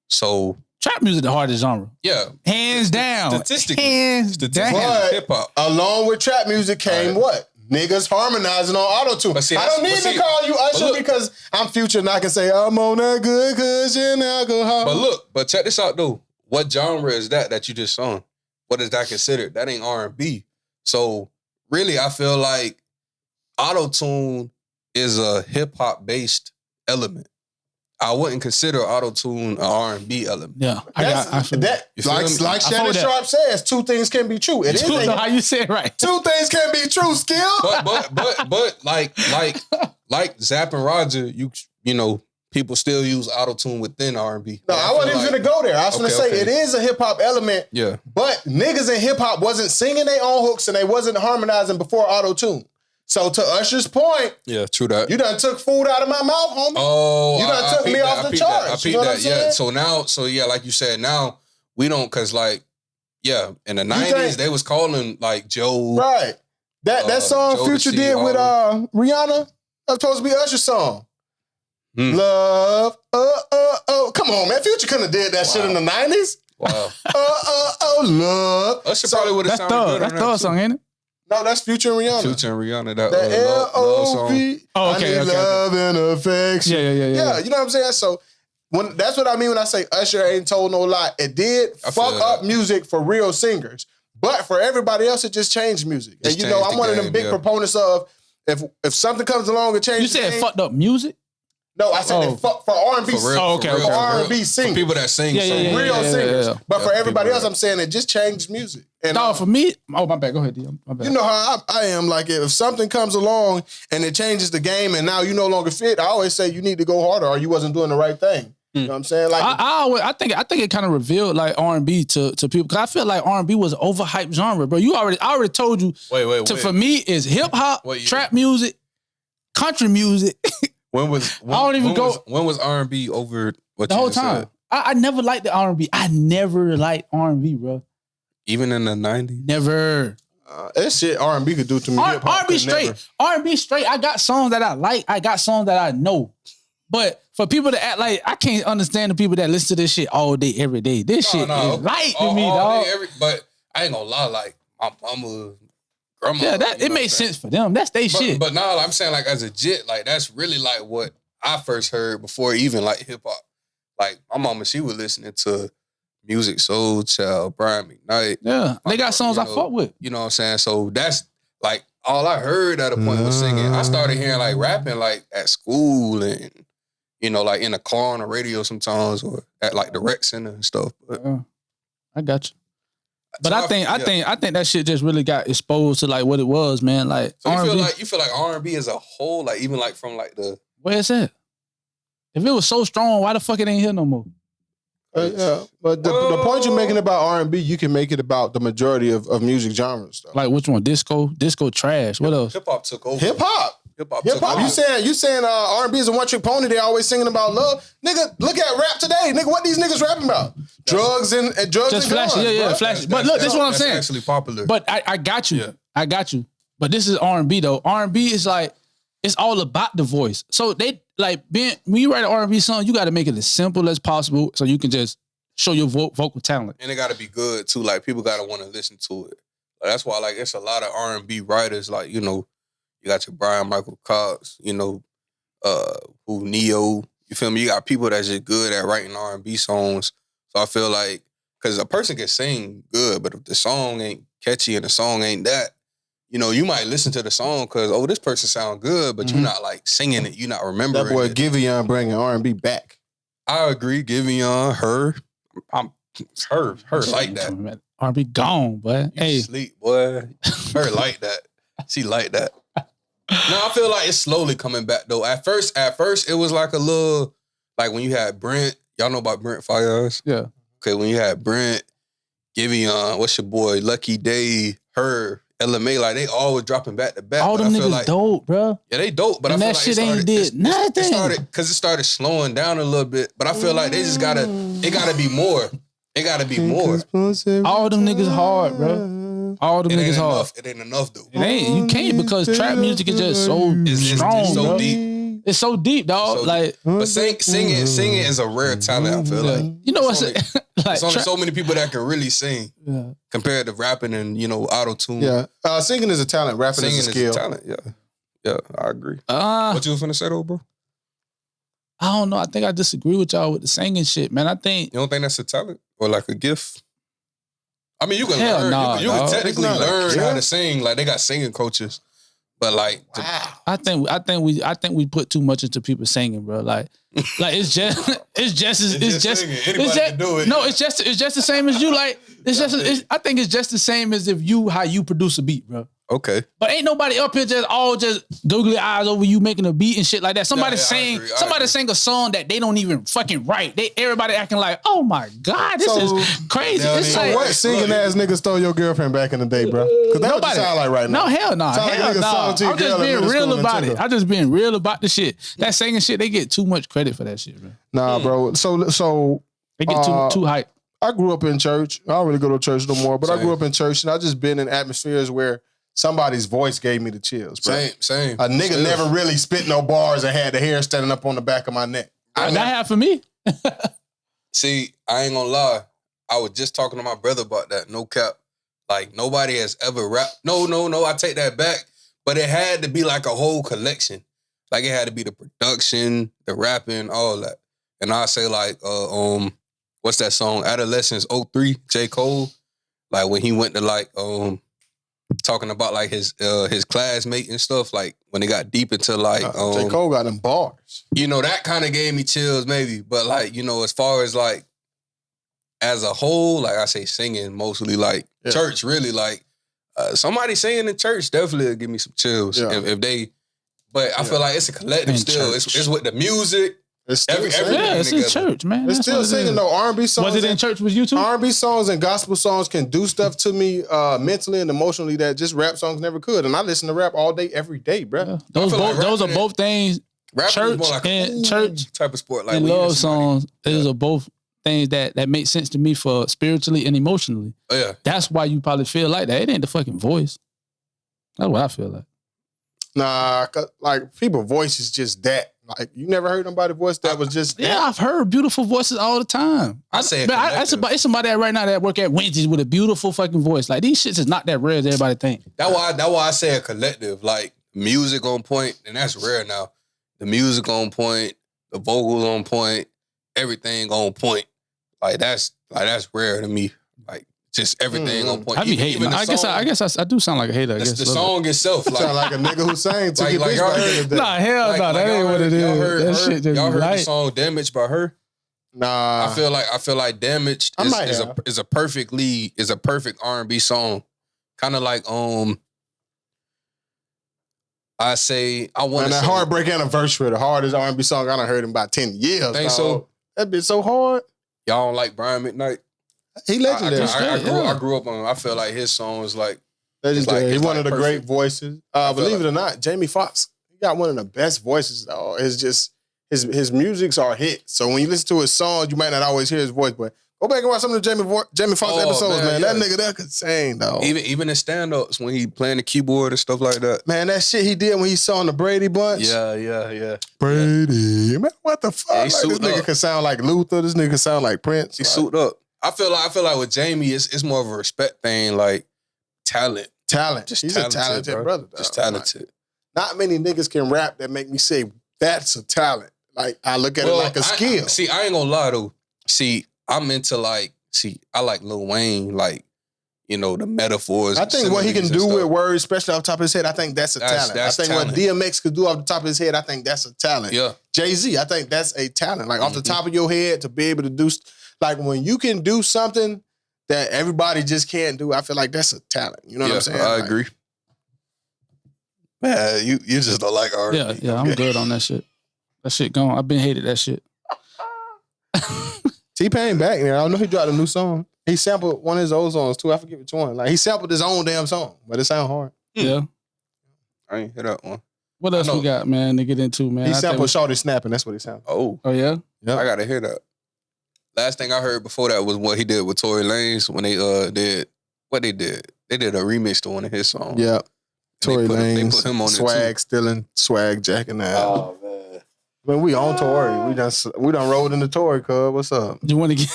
S1: So
S2: trap music the hardest genre.
S1: Yeah.
S2: Hands down.
S1: Statistically.
S3: But
S1: hip-hop.
S3: Along with trap music came what? Niggas harmonizing on auto-tune. I don't need to call you Usher because I'm Future and I can say I'm on that good cushion alcohol.
S1: But check this out though. What genre is that you just sung? What is that considered? That ain't R&B. So really, I feel like auto-tune is a hip-hop based element. I wouldn't consider auto-tune an R&B element.
S2: Yeah,
S3: like Shannon Sharp says, two things can be true. It is
S2: how you say it right.
S3: Two things can be true, Skill.
S1: But like Zapp and Roger, you know, people still use auto-tune within R&B.
S3: No, I wasn't even gonna go there. I was gonna say it is a hip-hop element.
S1: Yeah.
S3: But niggas in hip-hop wasn't singing their own hooks and they wasn't harmonizing before auto-tune. So to Usher's point,
S1: yeah, true that.
S3: You done took food out of my mouth, homie.
S1: Oh,
S3: you done took me off the charts.
S1: I peeped that, yeah. So yeah, like you said, now we don't, cause like, yeah, in the 90s they was calling like Joe.
S3: Right. That song Joe Future did with Rihanna, that's supposed to be Usher's song. Love, come on, man. Future couldn't have did that shit in the 90s.
S1: Wow.
S3: Love.
S1: Usher probably would have sounded good on that.
S2: That's Thug song, ain't it?
S3: No, that's Future and Rihanna.
S1: Future and Rihanna, that
S3: love
S1: song.
S2: Oh, okay.
S3: I need love and affection.
S2: Yeah.
S3: You know what I'm saying? So that's what I mean when I say Usher ain't told no lie. It did fuck up music for real singers, but for everybody else, it just changed music. And you know, I'm one of them big proponents of if something comes along and changes.
S2: You said fucked up music?
S3: No, I said for R&B.
S1: For real,
S3: for R&B singers.
S1: For people that sing.
S3: Real singers. But for everybody else, I'm saying it just changed music. And
S2: for me, my bad. Go ahead, D. My bad.
S3: You know how I am. Like, if something comes along and it changes the game and now you no longer fit, I always say you need to go harder or you wasn't doing the right thing. You know what I'm saying? Like,
S2: I think it kind of revealed like R&B to people, because I feel like R&B was an overhyped genre, bro. I already told you.
S1: Wait.
S2: For me, is hip hop, trap music, country music.
S1: When was R&B over what
S2: the
S1: you
S2: whole
S1: just
S2: time?
S1: Said?
S2: I never liked the R&B. I never liked R&B, bro.
S1: Even in the 90s?
S2: Never.
S3: That shit R&B could do to me.
S2: R&B straight. R&B straight. I got songs that I like. I got songs that I know. But for people to act like, I can't understand the people that listen to this shit all day, every day. This shit is light to me, dog.
S1: But I ain't gonna lie, like, my mama, grandma.
S2: Yeah, it makes sense for them. That's their shit.
S1: But no, I'm saying like as a jit, like that's really like what I first heard before even like hip hop. Like my mama, she was listening to Music Soul Child, Brian McKnight.
S2: Yeah, they got songs I fuck with.
S1: You know what I'm saying? So that's like all I heard at a point was singing. I started hearing like rapping like at school and you know like in the car on the radio sometimes or at like the rec center and stuff. But
S2: I got you. But I think that shit just really got exposed to like what it was, man. Like,
S1: so you feel like R&B as a whole, like even like from like the
S2: where it's at. If it was so strong, why the fuck it ain't here no more?
S3: Yeah, but the point you're making about R&B, you can make it about the majority of music genres. Though.
S2: Like which one? Disco trash. What else?
S1: Hip hop took over.
S3: Hip hop. You saying R&B is a one trick pony? They always singing about love, nigga. Look at rap today, nigga. What these niggas rapping about? Drugs and drugs
S2: just
S3: and
S2: flashy,
S3: guns,
S2: flashy. But look, this is what I'm saying.
S1: Actually popular.
S2: But I got you. Yeah. I got you. But this is R&B though. R&B is like it's all about the voice. So they like when you write an R&B song, you got to make it as simple as possible so you can just show your vocal talent.
S1: And it got to be good too. Like people got to want to listen to it. Like, that's why like it's a lot of R&B writers. Like you know. You got your Brian Michael Cox, you know, who Neo. You feel me? You got people that's just good at writing R&B songs. So I feel like, because a person can sing good, but if the song ain't catchy and the song ain't that, you know, you might listen to the song because, this person sound good, but you're not like singing it. You're not remembering
S3: that boy
S1: it.
S3: Giveon bringing R&B back.
S1: I agree. Giveon, her like that.
S2: R&B gone, boy.
S1: Hey. Sleep, boy. Her like that. She like that. No, I feel like it's slowly coming back though. At first, it was like a little, like when you had Brent. Y'all know about Brent Fires?
S2: Yeah.
S1: Okay, when you had Brent, Giveon, what's your boy, Lucky Day, her, LMA, like they always dropping back to back.
S2: All them niggas like, dope, bro.
S1: Yeah, they dope, but
S2: and
S1: I feel
S2: that
S1: like
S2: shit ain't did nothing.
S1: Because it started slowing down a little bit, but I feel like they just gotta be more. It gotta be more.
S2: All them niggas hard, bro. All the niggas hard.
S1: It ain't enough though.
S2: It ain't. You can't because trap music is just so strong,
S1: it's so
S2: bro.
S1: Deep.
S2: It's so deep, dog.
S1: So
S2: like,
S1: but singing is a rare talent. I feel like
S2: you know what's
S1: like there's only so many people that can really sing compared to rapping and auto tune.
S3: Yeah, singing is a talent. Rapping is a skill.
S1: Talent. Yeah, I agree. What you was finna say though, bro?
S2: I don't know. I think I disagree with y'all with the singing shit, man. I think
S1: you don't think that's a talent or like a gift. I mean, you can learn. You can technically learn how to sing. Like they got singing coaches, But like,
S2: I think we put too much into people singing, bro. Like it's just
S1: Anybody can do it.
S2: No, it's just the same as you. Like I think it's just the same as if how you produce a beat, bro.
S1: Okay.
S2: But ain't nobody up here just googly eyes over you making a beat and shit like that. Somebody sing a song that they don't even fucking write. Everybody acting like, oh my God, this is crazy. It's like,
S3: what singing ass nigga stole your girlfriend back in the day, bro? Because that what you sound like right now.
S2: No, hell no.
S3: Hell no.
S2: I'm just being real about it. I'm just being real about the shit. That singing shit, they get too much credit for that shit, bro.
S3: Nah, bro. So
S2: they get too hype.
S3: I grew up in church. I don't really go to church no more, but I grew up in church and I just been in atmospheres where somebody's voice gave me the chills, bro.
S1: Same.
S3: A nigga never really spit no bars and had the hair standing up on the back of my neck.
S2: That happened for me.
S1: See, I ain't gonna lie. I was just talking to my brother about that. No cap. Like, nobody has ever rapped. No, I take that back. But it had to be like a whole collection. Like, it had to be the production, the rapping, all that. And I say like, what's that song? Adolescence 03, J. Cole. Like, when he went to like, talking about like his classmate and stuff, like when they got deep into like
S3: J. Cole got them bars.
S1: You know, that kind of gave me chills maybe. But like, you know, as far as like as a whole, like I say singing mostly like church really like somebody singing in church definitely will give me some chills if they but I feel like it's a collective still. It's with the music.
S3: It's still
S2: it's in church, man.
S3: It's still singing though. R&B songs.
S2: Was it in church with you too?
S3: R&B songs and gospel songs can do stuff to me mentally and emotionally that just rap songs never could. And I listen to rap all day, every day, bro.
S2: Yeah. Those are both things. Church
S1: like
S2: and church
S1: type of sport, like
S2: and love songs. Those are both things that make sense to me for spiritually and emotionally.
S1: Oh yeah,
S2: that's why you probably feel like that. It ain't the fucking voice. That's what I feel like.
S3: Nah, like people's voice is just that. Like you never heard nobody's voice that was just that.
S2: Yeah, I've heard beautiful voices all the time. It's somebody that right now that work at Wendy's with a beautiful fucking voice. Like these shits is not that rare as everybody think.
S1: That's why I say a collective. Like music on point, and that's rare now. The music on point, the vocals on point, everything on point. Like that's rare to me. Like just everything on point.
S2: I be hating. I guess I do sound like a hater.
S1: The song itself, like,
S3: sound like a nigga who sang to
S1: like y'all heard.
S2: Nah, hell no, that ain't what it is.
S1: Y'all heard the song "Damaged" by her?
S3: Nah,
S1: I feel like "Damaged" is a perfect R&B song. Kind of like I say I want to.
S3: That Heartbreak Anniversary, the hardest R&B song I done heard in about 10 years.
S1: Think so?
S3: That bitch so hard.
S1: Y'all don't like Brian McKnight?
S3: He legendary.
S1: I grew up on him. I feel like his song is like
S3: legendary. He's one of the
S1: perfect.
S3: great voices. Believe it or not, Jamie Foxx, he got one of the best voices. Though. It's just his musics are hits. So when you listen to his songs, you might not always hear his voice, but go back and watch some of the Jamie Foxx episodes, man. That nigga there could sing, though.
S1: Even in stand-ups when he playing the keyboard and stuff like that.
S3: Man, that shit he did when he saw the Brady Bunch.
S1: Yeah.
S3: Brady, man, what the fuck?
S1: Yeah,
S3: this nigga can sound like Luther. This nigga can sound like Prince.
S1: He suited up. I feel like with Jamie, it's more of a respect thing, like talent.
S3: Just he's talented, a talented brother. Though.
S1: Just talented.
S3: Like, not many niggas can rap that make me say that's a talent. Like I look at it like a skill.
S1: See, I ain't gonna lie though. See, I'm into I like Lil Wayne, like, you know, the metaphors.
S3: I think what he can do with words, especially off the top of his head, I think that's a talent. I think what DMX could do off the top of his head, I think that's a talent.
S1: Yeah.
S3: Jay-Z, I think that's a talent. Like off the top of your head to be able to do, like when you can do something that everybody just can't do, I feel like that's a talent. You know what I'm saying?
S1: I agree. Man, you just don't like R&B.
S2: Yeah, I'm good on that shit. That shit gone. I've been hated that shit.
S3: T-Pain back there. I know he dropped a new song. He sampled one of his old songs too. I forget which one. Like he sampled his own damn song, but it sound hard.
S2: Yeah.
S1: I ain't hear that one.
S2: What else we got, man, to get into, man?
S3: He sampled Shawty Snapping. That's what he sampled.
S1: Oh
S2: yeah?
S3: Yep.
S1: I gotta hear that. Last thing I heard before that was what he did with Tory Lanez when they did what they did. They did a remix to one of his songs.
S3: Yeah. Tory Lanez,
S1: they put him on
S3: Swag stealing, Swag jacking that.
S1: Oh man.
S3: When we on Tory, we done rolled into Tory, cuz. What's up?
S2: You want to get?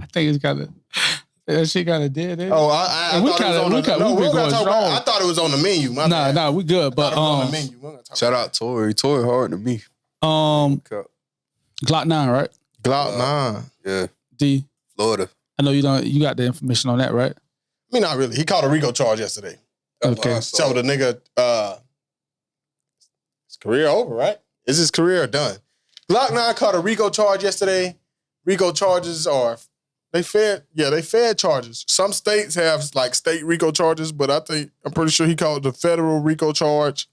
S2: I think it's kind of that shit kind of dead.
S3: Oh, I thought it was on the menu.
S2: Nah, we good. But
S3: on the menu.
S1: Shout out Tory. Tory hard to me.
S2: Glokknine, right?
S3: Glokknine.
S1: Yeah.
S2: D.
S1: Florida.
S2: I know you don't. You got the information on that, right?
S3: I mean, not really. He caught a RICO charge yesterday.
S2: Okay.
S3: So the nigga His career over, right? Is his career done? Glokknine caught a RICO charge yesterday. RICO charges are, they fed charges. Some states have like state RICO charges, but I'm pretty sure he called the federal RICO charge.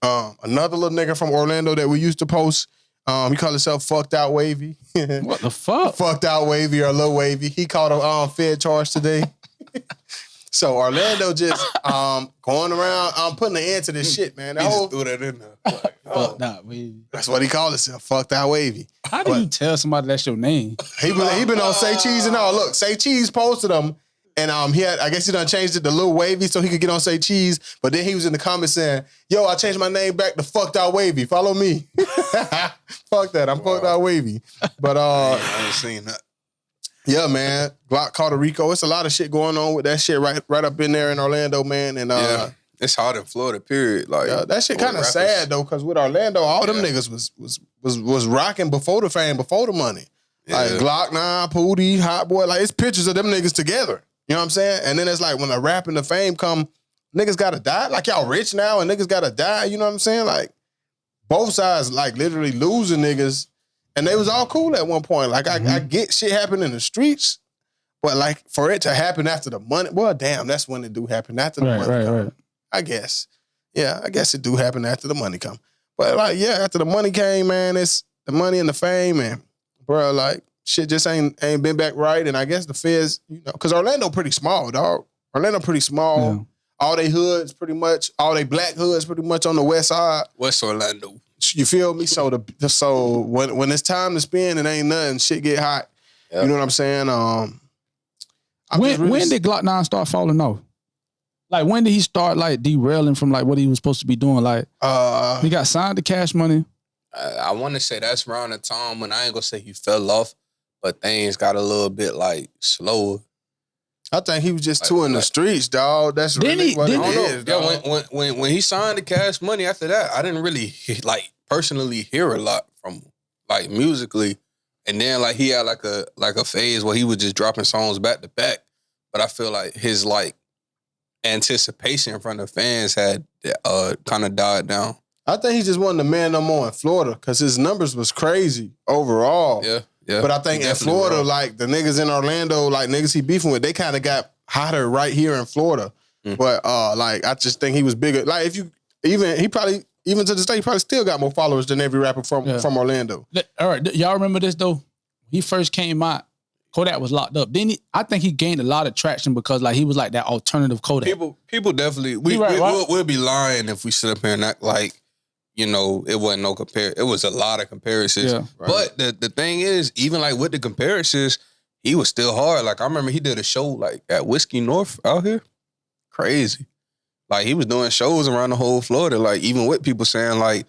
S3: Another little nigga from Orlando that we used to post, he called himself Fucked Out Wavy.
S2: What the fuck?
S3: Fucked Out Wavy or Lil Wavy. He caught a fed charge today. So Orlando just going around putting an end to this shit, man.
S1: He just threw that in there. Like,
S2: Fucked Out Wavy.
S3: That's what he called himself, Fucked Out Wavy.
S2: How do you tell somebody that's your name?
S3: He been on Say Cheese and all. Look, Say Cheese posted him, and I guess he done changed it to Lil Wavy so he could get on Say Cheese. But then he was in the comments saying, "Yo, I changed my name back to Fucked Out Wavy. Follow me." Fuck that, I'm Fucked Out Wavy. But
S1: I ain't seen that.
S3: Yeah, man. Glock caught a RICO. It's a lot of shit going on with that shit right up in there in Orlando, man. And
S1: it's hot in Florida, period. Like
S3: that shit kind of sad though, because with Orlando, all them niggas was rocking before the fame, before the money. Yeah. Like Glokknine, Pootie, Hot Boy, like it's pictures of them niggas together. You know what I'm saying? And then it's like when the rap and the fame come, niggas gotta die. Like y'all rich now and niggas gotta die. You know what I'm saying? Like both sides like literally losing niggas. And they was all cool at one point. Like, I get shit happen in the streets, but, like, for it to happen after the money, well, damn, that's when it do happen, after the money come. Right. I guess. Yeah, I guess it do happen after the money come. But, like, yeah, after the money came, man, it's the money and the fame, and, bro, like, shit just ain't been back right. And I guess the feds, you know, because Orlando pretty small, dog. Orlando pretty small. Yeah. All they hoods pretty much, all they black hoods pretty much on the west side.
S1: West Orlando.
S3: You feel me? So when it's time to spin, it ain't nothing. Shit get hot. Yep. You know what I'm saying?
S2: When did Glokknine start falling off? Like when did he start like derailing from like what he was supposed to be doing? Like he got signed to Cash Money.
S1: I want to say that's around the time when I ain't gonna say he fell off, but things got a little bit like slower.
S3: I think he was just too in the streets, dog. That's really what it is.
S1: Yeah, when he signed the Cash Money after that, I didn't really like personally hear a lot from like musically, and then like he had like a phase where he was just dropping songs back to back. But I feel like his like anticipation from the fans had kind of died down.
S3: I think he just wasn't the man no more in Florida because his numbers was crazy overall.
S1: Yeah. Yeah,
S3: but I think in Florida, like the niggas in Orlando, like niggas he beefing with, they kind of got hotter right here in Florida. But like I just think he was bigger. Like if you even to this day, he probably still got more followers than every rapper from Orlando.
S2: All right, y'all remember this though? He first came out, Kodak was locked up. Then I think he gained a lot of traction because like he was like that alternative Kodak.
S1: People definitely we'll be lying if we sit up here and act like, you know, it wasn't no compare. It was a lot of comparisons. Yeah, right. But the thing is, even like with the comparisons, he was still hard. Like I remember he did a show like at Whiskey North out here. Crazy. Like he was doing shows around the whole Florida. Like even with people saying like,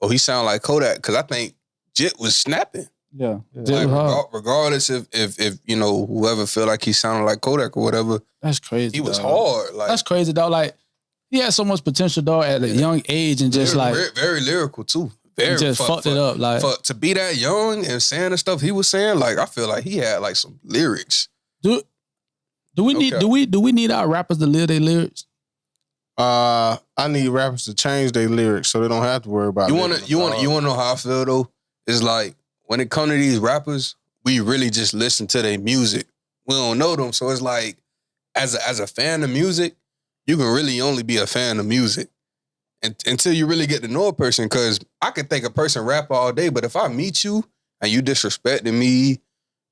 S1: oh, he sound like Kodak. Because I think Jit was snapping.
S2: Yeah.
S1: Like regardless if you know, whoever feel like he sounded like Kodak or whatever.
S2: That's crazy.
S1: He was hard. Like
S2: that's crazy, though. Like he had so much potential, dog, at a young age, and just
S1: very lyrical too. Very
S2: just fucked it up. Like
S1: to be that young and saying the stuff he was saying, like I feel like he had like some lyrics.
S2: Do we need our rappers to live their lyrics?
S3: I need rappers to change their lyrics so they don't have to worry about it.
S1: You wanna know how I feel though? It's like when it comes to these rappers, we really just listen to their music. We don't know them, so it's like as a fan of music, you can really only be a fan of music until you really get to know a person. Because I can think a person rap all day, but if I meet you and you disrespecting me,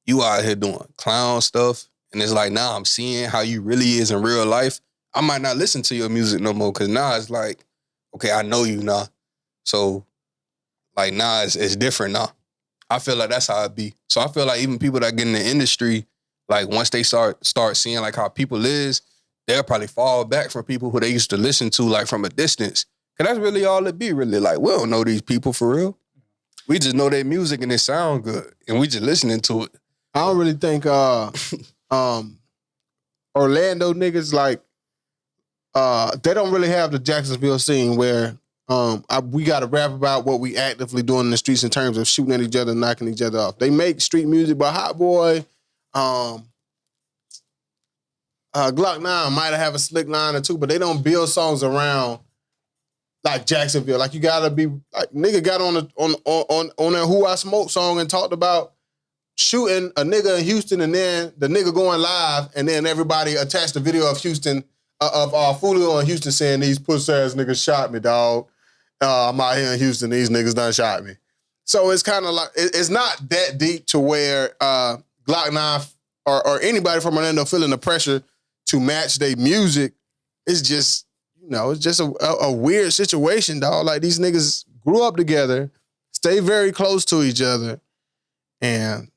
S1: you out here doing clown stuff, and it's like now I'm seeing how you really is in real life, I might not listen to your music no more. Because now it's like, okay, I know you now. So like now it's different now. I feel like that's how it be. So I feel like even people that get in the industry, like once they start seeing like how people is, they'll probably fall back from people who they used to listen to like from a distance. Cause that's really all it be, really. Like, we don't know these people for real. We just know their music and it sound good. And we just listening to it.
S3: I don't really think Orlando niggas like they don't really have the Jacksonville scene where we gotta rap about what we actively doing in the streets in terms of shooting at each other, knocking each other off. They make street music, but Hot Boy, Glokknine might have a slick line or two, but they don't build songs around like Jacksonville. Like you gotta be like nigga got on that Who I Smoke song and talked about shooting a nigga in Houston and then the nigga going live and then everybody attached the video of Houston of Fulio in Houston saying these pussy ass niggas shot me, dog. I'm out here in Houston. These niggas done shot me. So it's kind of like it's not that deep to where Glokknine or anybody from Orlando feeling the pressure to match their music. It's just, you know, it's just a weird situation, dog. Like these niggas grew up together, stay very close to each other, and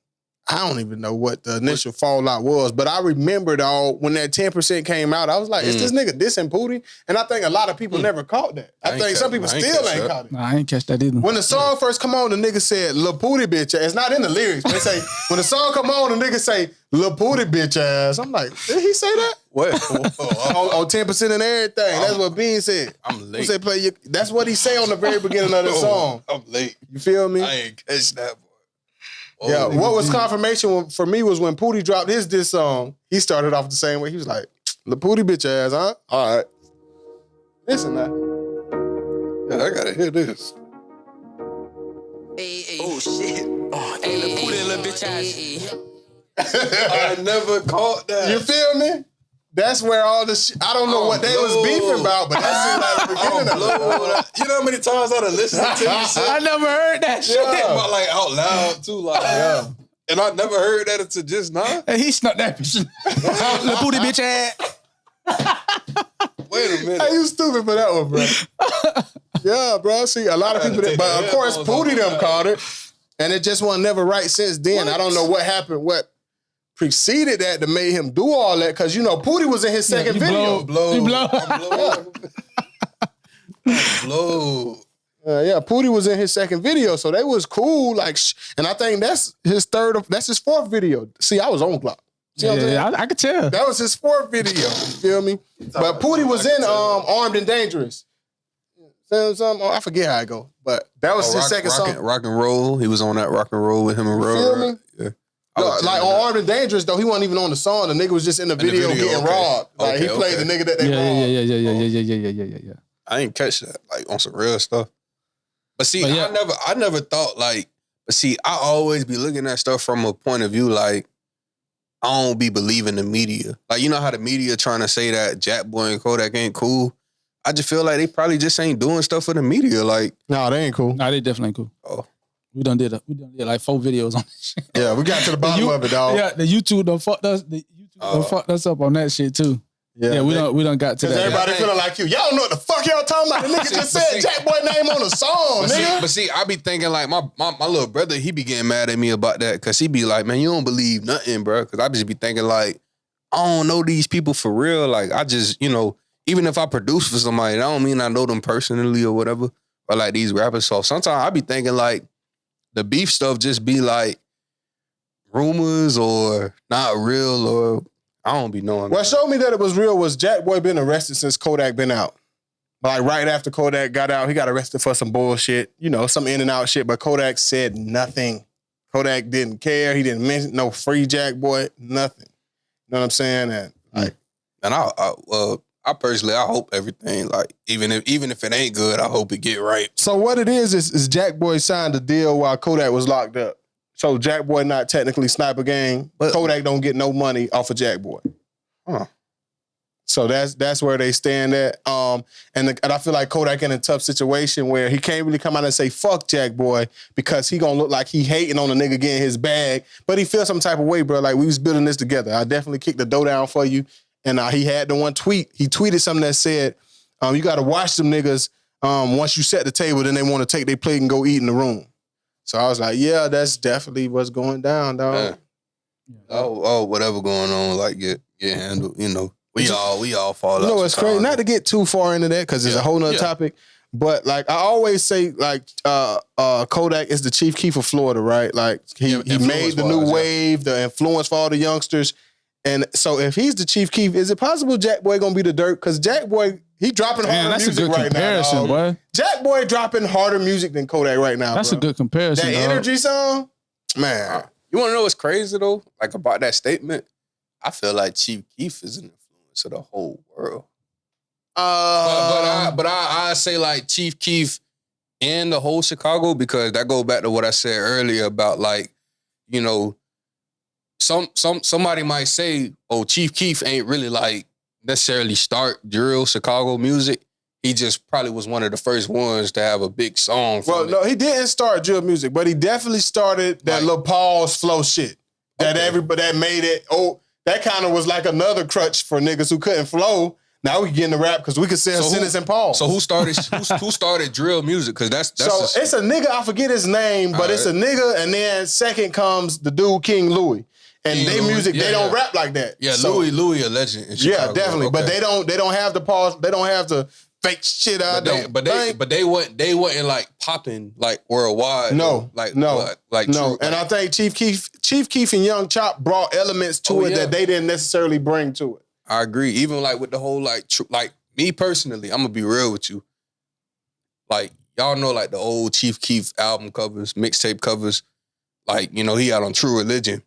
S3: I don't even know what the initial fallout was, but I remember, dog, when that 10% came out, I was like, is this nigga dissing Pootie? And I think a lot of people never caught that. I think some people still ain't caught it.
S2: Nah, I ain't catch that either.
S3: When the song first come on, the nigga said, Lil Pootie bitch ass. It's not in the lyrics. They say, when the song come on, the nigga say, Lil Pootie bitch ass. I'm like, did he say that?
S1: What?
S3: on 10% and everything. That's what Bean said.
S1: I'm late.
S3: That's what he say on the very beginning of the song.
S1: I'm late.
S3: You feel me?
S1: I ain't catch that, boy.
S3: Yeah, what was confirmation for me was when Pootie dropped this song, he started off the same way. He was like, Lil Pootie bitch ass, huh? All right. Listen now.
S1: Yeah, I gotta hear this.
S9: Hey, oh shit. Oh, hey, Lil Pootie little bitch ass.
S1: I never caught that.
S3: You feel me? That's where all the shit, I don't know what they was beefing about, but that seemed like the beginning of it.
S1: You know how many times I done listened to you say?
S2: I never heard that shit.
S1: But like out loud too, like and I never heard that until just now.
S2: And he snuck that bitch. Lil Pootie bitch ass.
S1: Wait a minute.
S3: Hey, you stupid for that one, bro. Yeah, bro. See, a lot of people, but of course, Pootie them caught it, and it just wasn't never right since then. I don't know what happened, what preceded that made him do all that, because, you know, Pootie was in his second video.
S2: You blow.
S3: Yeah, Pootie was in his second video, so they was cool. Like, and I think that's his fourth video. See, I was on Glock.
S2: I could tell.
S3: That was his fourth video. You feel me? But Pootie was in Armed and Dangerous. I forget how I go, but that was his second song.
S1: Rock and Roll. He was on that Rock and Roll with him and Roll.
S3: You feel me?
S1: Yeah.
S3: Like on Armed and Dangerous, though, he wasn't even on the song. The nigga was just in the video getting robbed. Like he played the nigga that they robbed.
S2: Yeah.
S1: I ain't catch that, like on some real stuff. But see, I never thought like. But see, I always be looking at stuff from a point of view like I don't be believing the media. Like you know how the media trying to say that Jack Boy and Kodak ain't cool. I just feel like they probably just ain't doing stuff for the media. Like,
S3: no, they ain't cool.
S2: No, they definitely ain't cool.
S1: Oh.
S2: We done did like 4 videos on this shit.
S3: Yeah, we got to the bottom of it, dog.
S2: Yeah, the YouTube done fucked us. The YouTube done fucked us up on that shit too. Yeah, we done got to that.
S3: Everybody feeling like you. Y'all don't know what the fuck y'all talking about. The nigga just said Jack Boy name on the song, nigga.
S1: But see, I be thinking like my little brother, he be getting mad at me about that because he be like, man, you don't believe nothing, bro. Because I just be thinking like, I don't know these people for real. Like I just, you know, even if I produce for somebody, that don't mean I know them personally or whatever. Or like these rappers. So sometimes I be thinking like the beef stuff just be like rumors or not real or I don't be knowing.
S3: What showed me that it was real was Jack Boy been arrested since Kodak been out. Like right after Kodak got out, he got arrested for some bullshit, you know, some in and out shit, but Kodak said nothing. Kodak didn't care. He didn't mention no free Jack Boy, nothing. You know what I'm saying? And like,
S1: and I personally, I hope everything, like, even if it ain't good, I hope it get right.
S3: So what it is Jack Boy signed a deal while Kodak was locked up. So Jack Boy not technically Sniper Gang, but Kodak don't get no money off of Jack Boy.
S1: Huh.
S3: So that's where they stand at. And I feel like Kodak in a tough situation where he can't really come out and say fuck Jack Boy because he gonna look like he hating on the nigga getting his bag. But he feels some type of way, bro. Like we was building this together. I definitely kicked the dough down for you. And he had the one tweet. He tweeted something that said, you got to watch them niggas. Once you set the table, then they want to take their plate and go eat in the room. So I was like, yeah, that's definitely what's going down, dog.
S1: Oh, whatever going on, like get handled. You know, we all fall out.
S3: You know, it's crazy. Not to get too far into that because it's a whole nother topic. But like I always say, like Kodak is the chief keef of Florida, right? Like he made the new wave, the influence for all the youngsters. And so if he's the chief keef, is it possible Jack Boy gonna be the dirt? Because Jack Boy, he dropping harder music right now.
S2: Boy.
S3: Jack Boy dropping harder music than Kodak right now.
S2: That's a good comparison.
S3: That Energy song, man.
S1: You want to know what's crazy though? Like about that statement, I feel like Chief Keef is an influence of the whole world. But I say like Chief Keef and the whole Chicago, because that go back to what I said earlier about like, you know, somebody might say, oh, Chief Keef ain't really like necessarily start drill Chicago music. He just probably was one of the first ones to have a big song.
S3: Well, no, he didn't start drill music, but he definitely started that little pause flow shit. That everybody that made it. Oh, that kind of was like another crutch for niggas who couldn't flow. Now we get in the rap because we could say a sentence and pause.
S1: So who started drill music? Because that's
S3: it's a nigga. I forget his name, but it's a nigga, and then second comes the dude King Louis. And they music, they don't rap like that.
S1: Yeah, so, Louis a legend in Chicago.
S3: Yeah, definitely. Okay. But they don't have the pause. They don't have to fake shit out there.
S1: But they wasn't like popping like worldwide.
S3: No.
S1: No.
S3: And I think Chief Keef and Young Chop brought elements to it that they didn't necessarily bring to it.
S1: I agree. Even like with the whole like me personally, I'm gonna be real with you. Like y'all know like the old Chief Keef album covers, mixtape covers. Like, you know, he out on True Religion.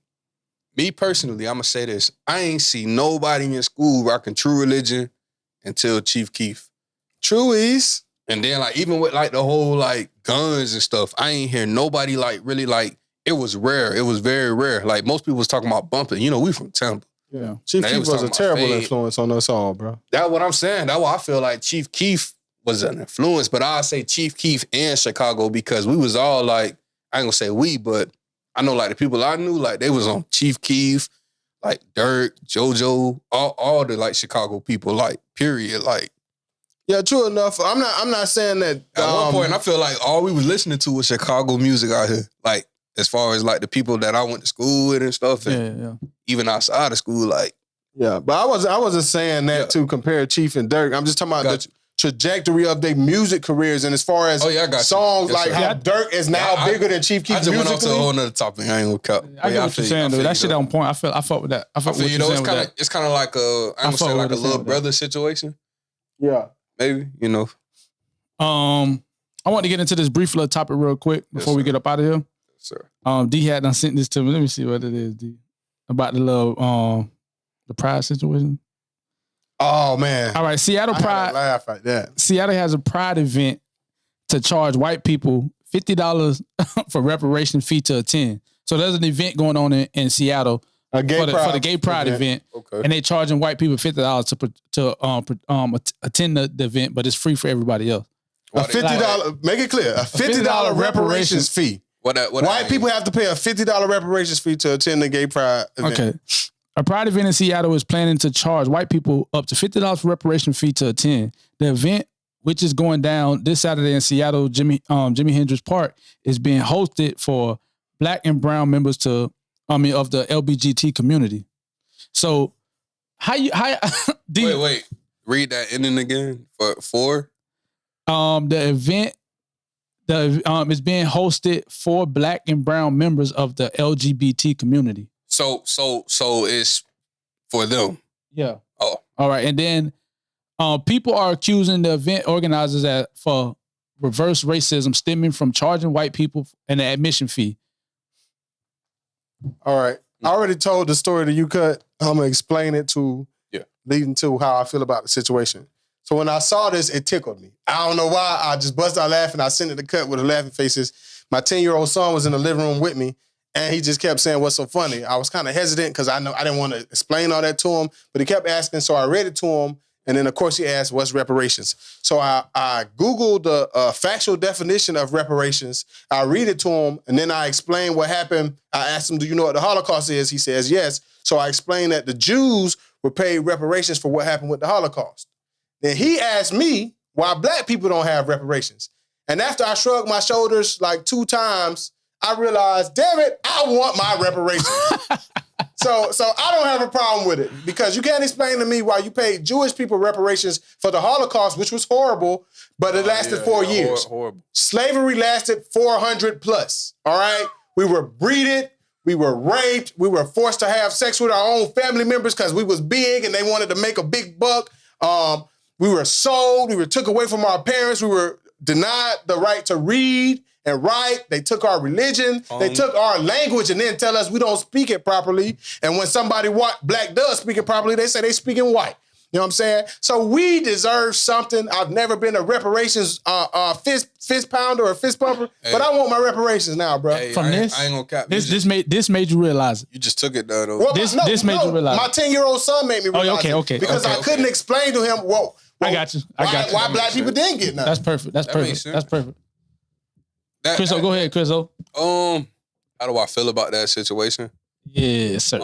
S1: Me personally, I'm gonna say this. I ain't see nobody in school rocking True Religion until Chief Keef.
S3: True is.
S1: And then like even with like the whole like guns and stuff, I ain't hear nobody like really like, it was rare. It was very rare. Like most people was talking about bumping. You know, we from Tampa.
S3: Yeah. Chief Keef was a terrible influence on us all, bro.
S1: That's what I'm saying. That's why I feel like Chief Keef was an influence, but I say Chief Keef and Chicago because we was all like, I ain't gonna say we, but I know like the people I knew, like they was on Chief Keef, like Dirk, JoJo, all the like Chicago people, like period, like.
S3: Yeah, true enough. I'm not saying that.
S1: At one point, I feel like all we was listening to was Chicago music out here, like as far as like the people that I went to school with and stuff, and even outside of school, like.
S3: Yeah, but I wasn't saying that to compare Chief and Dirk. I'm just talking about the trajectory of their music careers, and as far as songs like how Dirk is now bigger than Chief Keef.
S1: I just went off to a whole nother topic. I ain't gonna cut.
S2: I get what you're saying, though. That shit on point. I fuck with that. I fuck with
S1: you know, it's kind of like a, I'm gonna say like a little brother situation.
S3: Yeah,
S1: maybe, you know.
S2: I want to get into this brief little topic real quick before we get up out of here.
S1: Yes, sir.
S2: D had done sent this to me. Let me see what it is, D. About the little the pride situation.
S3: Oh man!
S2: All right, Seattle Pride.
S3: Laugh like that.
S2: Seattle has a Pride event to charge white people $50 for reparation fee to attend. So there's an event going on in Seattle for the Gay Pride event, and they charging white people $50 to attend the event, but it's free for everybody else.
S3: A $50. Make it clear. A $50 reparations fee. White people have to pay a $50 reparations fee to attend the Gay Pride event.
S2: Okay. A Pride event in Seattle is planning to charge white people up to $50 for reparation fee to attend. The event, which is going down this Saturday in Seattle, Jimi Hendrix Park, is being hosted for Black and brown members of the LGBT community. So,
S1: wait, read that ending again for
S2: the event. Is being hosted for Black and brown members of the LGBT community.
S1: So it's for them.
S2: Yeah.
S1: Oh.
S2: All right. And then people are accusing the event organizers for reverse racism stemming from charging white people an admission fee.
S3: All right. I already told the story to you, Cut. I'm going to explain it leading to how I feel about the situation. So when I saw this, it tickled me. I don't know why. I just busted out laughing. I sent it to Cut with the laughing faces. My 10-year-old son was in the living room with me. And he just kept saying, what's so funny? I was kind of hesitant because I didn't want to explain all that to him, but he kept asking, so I read it to him. And then, of course, he asked, what's reparations? So I Googled the factual definition of reparations. I read it to him, and then I explained what happened. I asked him, do you know what the Holocaust is? He says, yes. So I explained that the Jews were paid reparations for what happened with the Holocaust. Then he asked me why Black people don't have reparations. And after I shrugged my shoulders like 2 times, I realized, damn it, I want my reparations. So I don't have a problem with it because you can't explain to me why you paid Jewish people reparations for the Holocaust, which was horrible, but it lasted 4 years.
S1: Horrible.
S3: Slavery lasted 400 plus, all right? We were breeded, we were raped, we were forced to have sex with our own family members because we was big and they wanted to make a big buck. We were sold, we were took away from our parents, we were denied the right to read and write. They took our religion. They took our language and then tell us we don't speak it properly. And when somebody Black does speak it properly, they say they speaking white. You know what I'm saying? So we deserve something. I've never been a reparations fist pounder or fist pumper, but I want my reparations now, bro.
S1: Hey,
S2: From this,
S1: I ain't gonna cap.
S2: This made you realize it.
S1: You just took it though.
S3: Well,
S2: this made you realize.
S3: My 10-year-old son made me realize
S2: okay.
S3: it because I couldn't explain to him,
S2: I got you.
S3: Why black people didn't get nothing.
S2: That's perfect. That's perfect. Chriso, go ahead, Chriso.
S1: How do I feel about that situation?
S2: Yes, sir.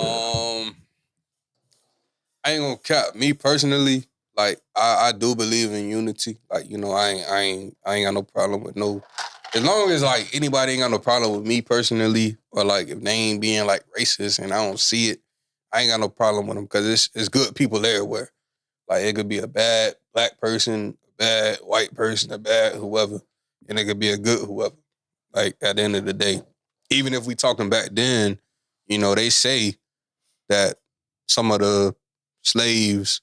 S1: I ain't gonna cap. Me personally, like I do believe in unity. Like, you know, I ain't got no problem with no. As long as like anybody ain't got no problem with me personally, or like if they ain't being like racist and I don't see it, I ain't got no problem with them because it's good people everywhere. Like it could be a bad black person, a bad white person, a bad whoever, and it could be a good whoever. Like at the end of the day, even if we talking back then, you know, they say that some of the slaves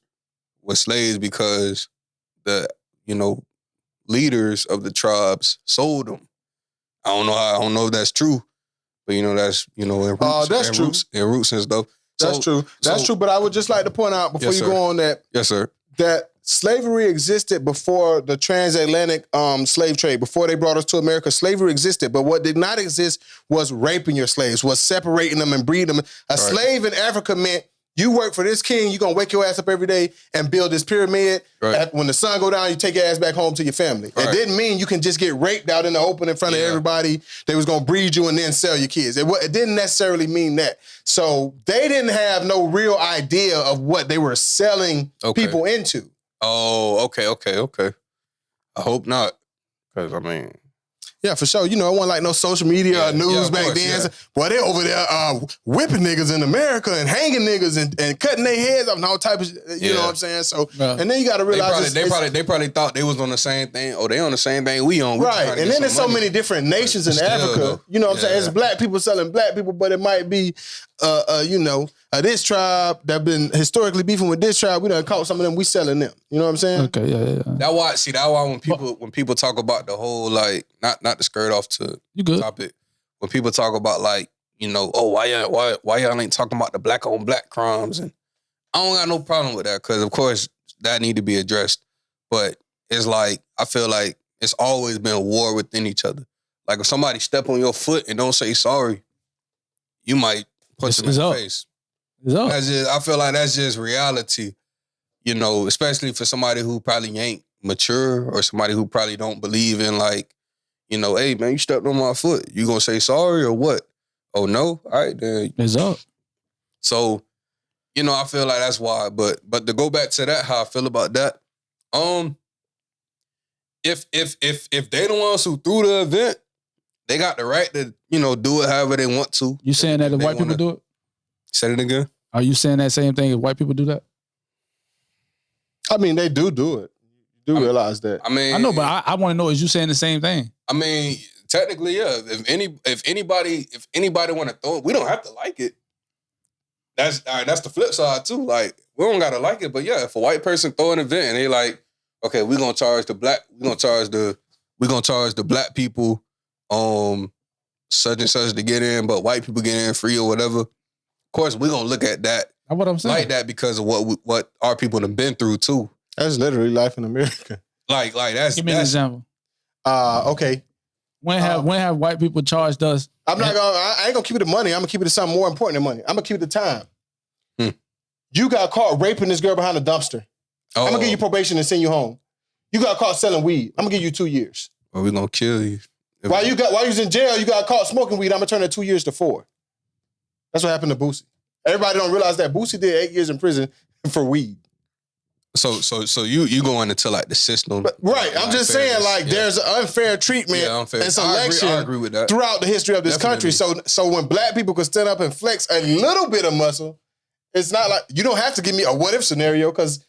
S1: were slaves because the, you know, leaders of the tribes sold them. I don't know if that's true, but you know, that's, you know, in roots and stuff.
S3: That's true. That's true. But I would just like to point out before you go on that.
S1: Yes, sir.
S3: That slavery existed before the transatlantic slave trade. Before they brought us to America, slavery existed. But what did not exist was raping your slaves, was separating them and breeding them. A slave in Africa meant you work for this king, you're going to wake your ass up every day and build this pyramid. Right. When the sun go down, you take your ass back home to your family. Right. It didn't mean you can just get raped out in the open in front of everybody. They was going to breed you and then sell your kids. It didn't necessarily mean that. So they didn't have no real idea of what they were selling people into.
S1: Oh, okay. I hope not. Because, I mean...
S3: Yeah, for sure. You know, it wasn't like no social media or news back then. Yeah. Boy, they over there whipping niggas in America and hanging niggas and cutting their heads off and all type of shit. You know what I'm saying? So, and then you got to realize...
S1: They probably thought they was on the same thing. Oh, they on the same thing we on.
S3: Right. And then there's so many different nations in Africa. You know what I'm saying? It's black people selling black people, but it might be, you know, this tribe that been historically beefing with this tribe. We done caught some of them. We selling them. You know what I'm saying?
S2: Okay, yeah.
S1: That's why when people talk about the whole, like, not to skirt off to the topic, when people talk about, like, you know, oh, why y'all ain't talking about the black on black crimes, and I don't got no problem with that because of course that need to be addressed, but it's like I feel like it's always been war within each other. Like if somebody step on your foot and don't say sorry, you might punch them in the face. I feel like that's just reality, you know, especially for somebody who probably ain't mature or somebody who probably don't believe in, like, you know, hey, man, you stepped on my foot. You gonna say sorry or what? Oh, no? All right, then.
S2: It's up.
S1: So, you know, I feel like that's why. But to go back to that, how I feel about that, if they the ones who threw the event, they got the right to, you know, do it however they want to.
S2: You saying that if white people do it?
S1: Say it again.
S2: Are you saying that same thing if white people do that?
S3: I mean, they do it. You do realize that.
S1: I mean,
S2: I know, but I want to know, is you saying the same thing?
S1: I mean, technically, yeah. If anybody want to throw it, we don't have to like it. That's the flip side too. Like, we don't gotta like it, but yeah, if a white person throw an event and they like, okay, we're gonna charge the black people such and such to get in, but white people get in free or whatever. Of course, we're gonna look at that
S2: what I'm saying.
S1: Like that because of what our people have been through too.
S3: That's literally life in America.
S1: Like that's.
S2: Give me an example.
S3: Okay.
S2: When have white people charged us?
S3: I ain't gonna keep it the money. I'm gonna keep it to something more important than money. I'm gonna keep it the time. You got caught raping this girl behind a dumpster. Oh. I'm gonna give you probation and send you home. You got caught selling weed. I'm gonna give you 2 years.
S1: Well, we gonna kill you.
S3: While you was in jail, you got caught smoking weed. I'm gonna turn that 2 years to 4. That's what happened to Boosie. Everybody don't realize that Boosie did 8 years in prison for weed.
S1: So you going into like the system,
S3: but, right? I'm just saying, like, there's unfair treatment and selection
S1: I agree with that.
S3: Throughout the history of this country. So when black people could stand up and flex a little bit of muscle, it's not like you don't have to give me a what if scenario because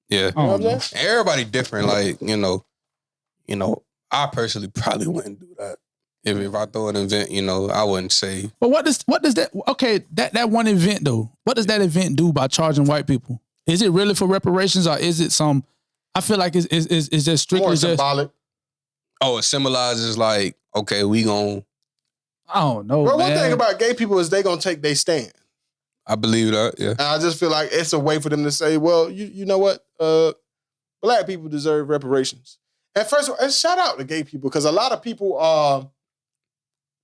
S1: you know what I'm saying? Everybody different. Like you know, I personally probably wouldn't do that. If I throw an event, you know, I wouldn't say.
S2: But what does that? Okay, that one event though. What does that event do by charging white people? Is it really for reparations or is it some? I feel like it's just strictly
S3: more symbolic.
S1: Oh, it symbolizes like, okay, we gon'.
S2: I don't know.
S3: Well, one thing about gay people is they gonna take their stand.
S1: I believe that, yeah.
S3: And I just feel like it's a way for them to say, well, you know what? Black people deserve reparations. And first of all, and shout out to gay people, because a lot of people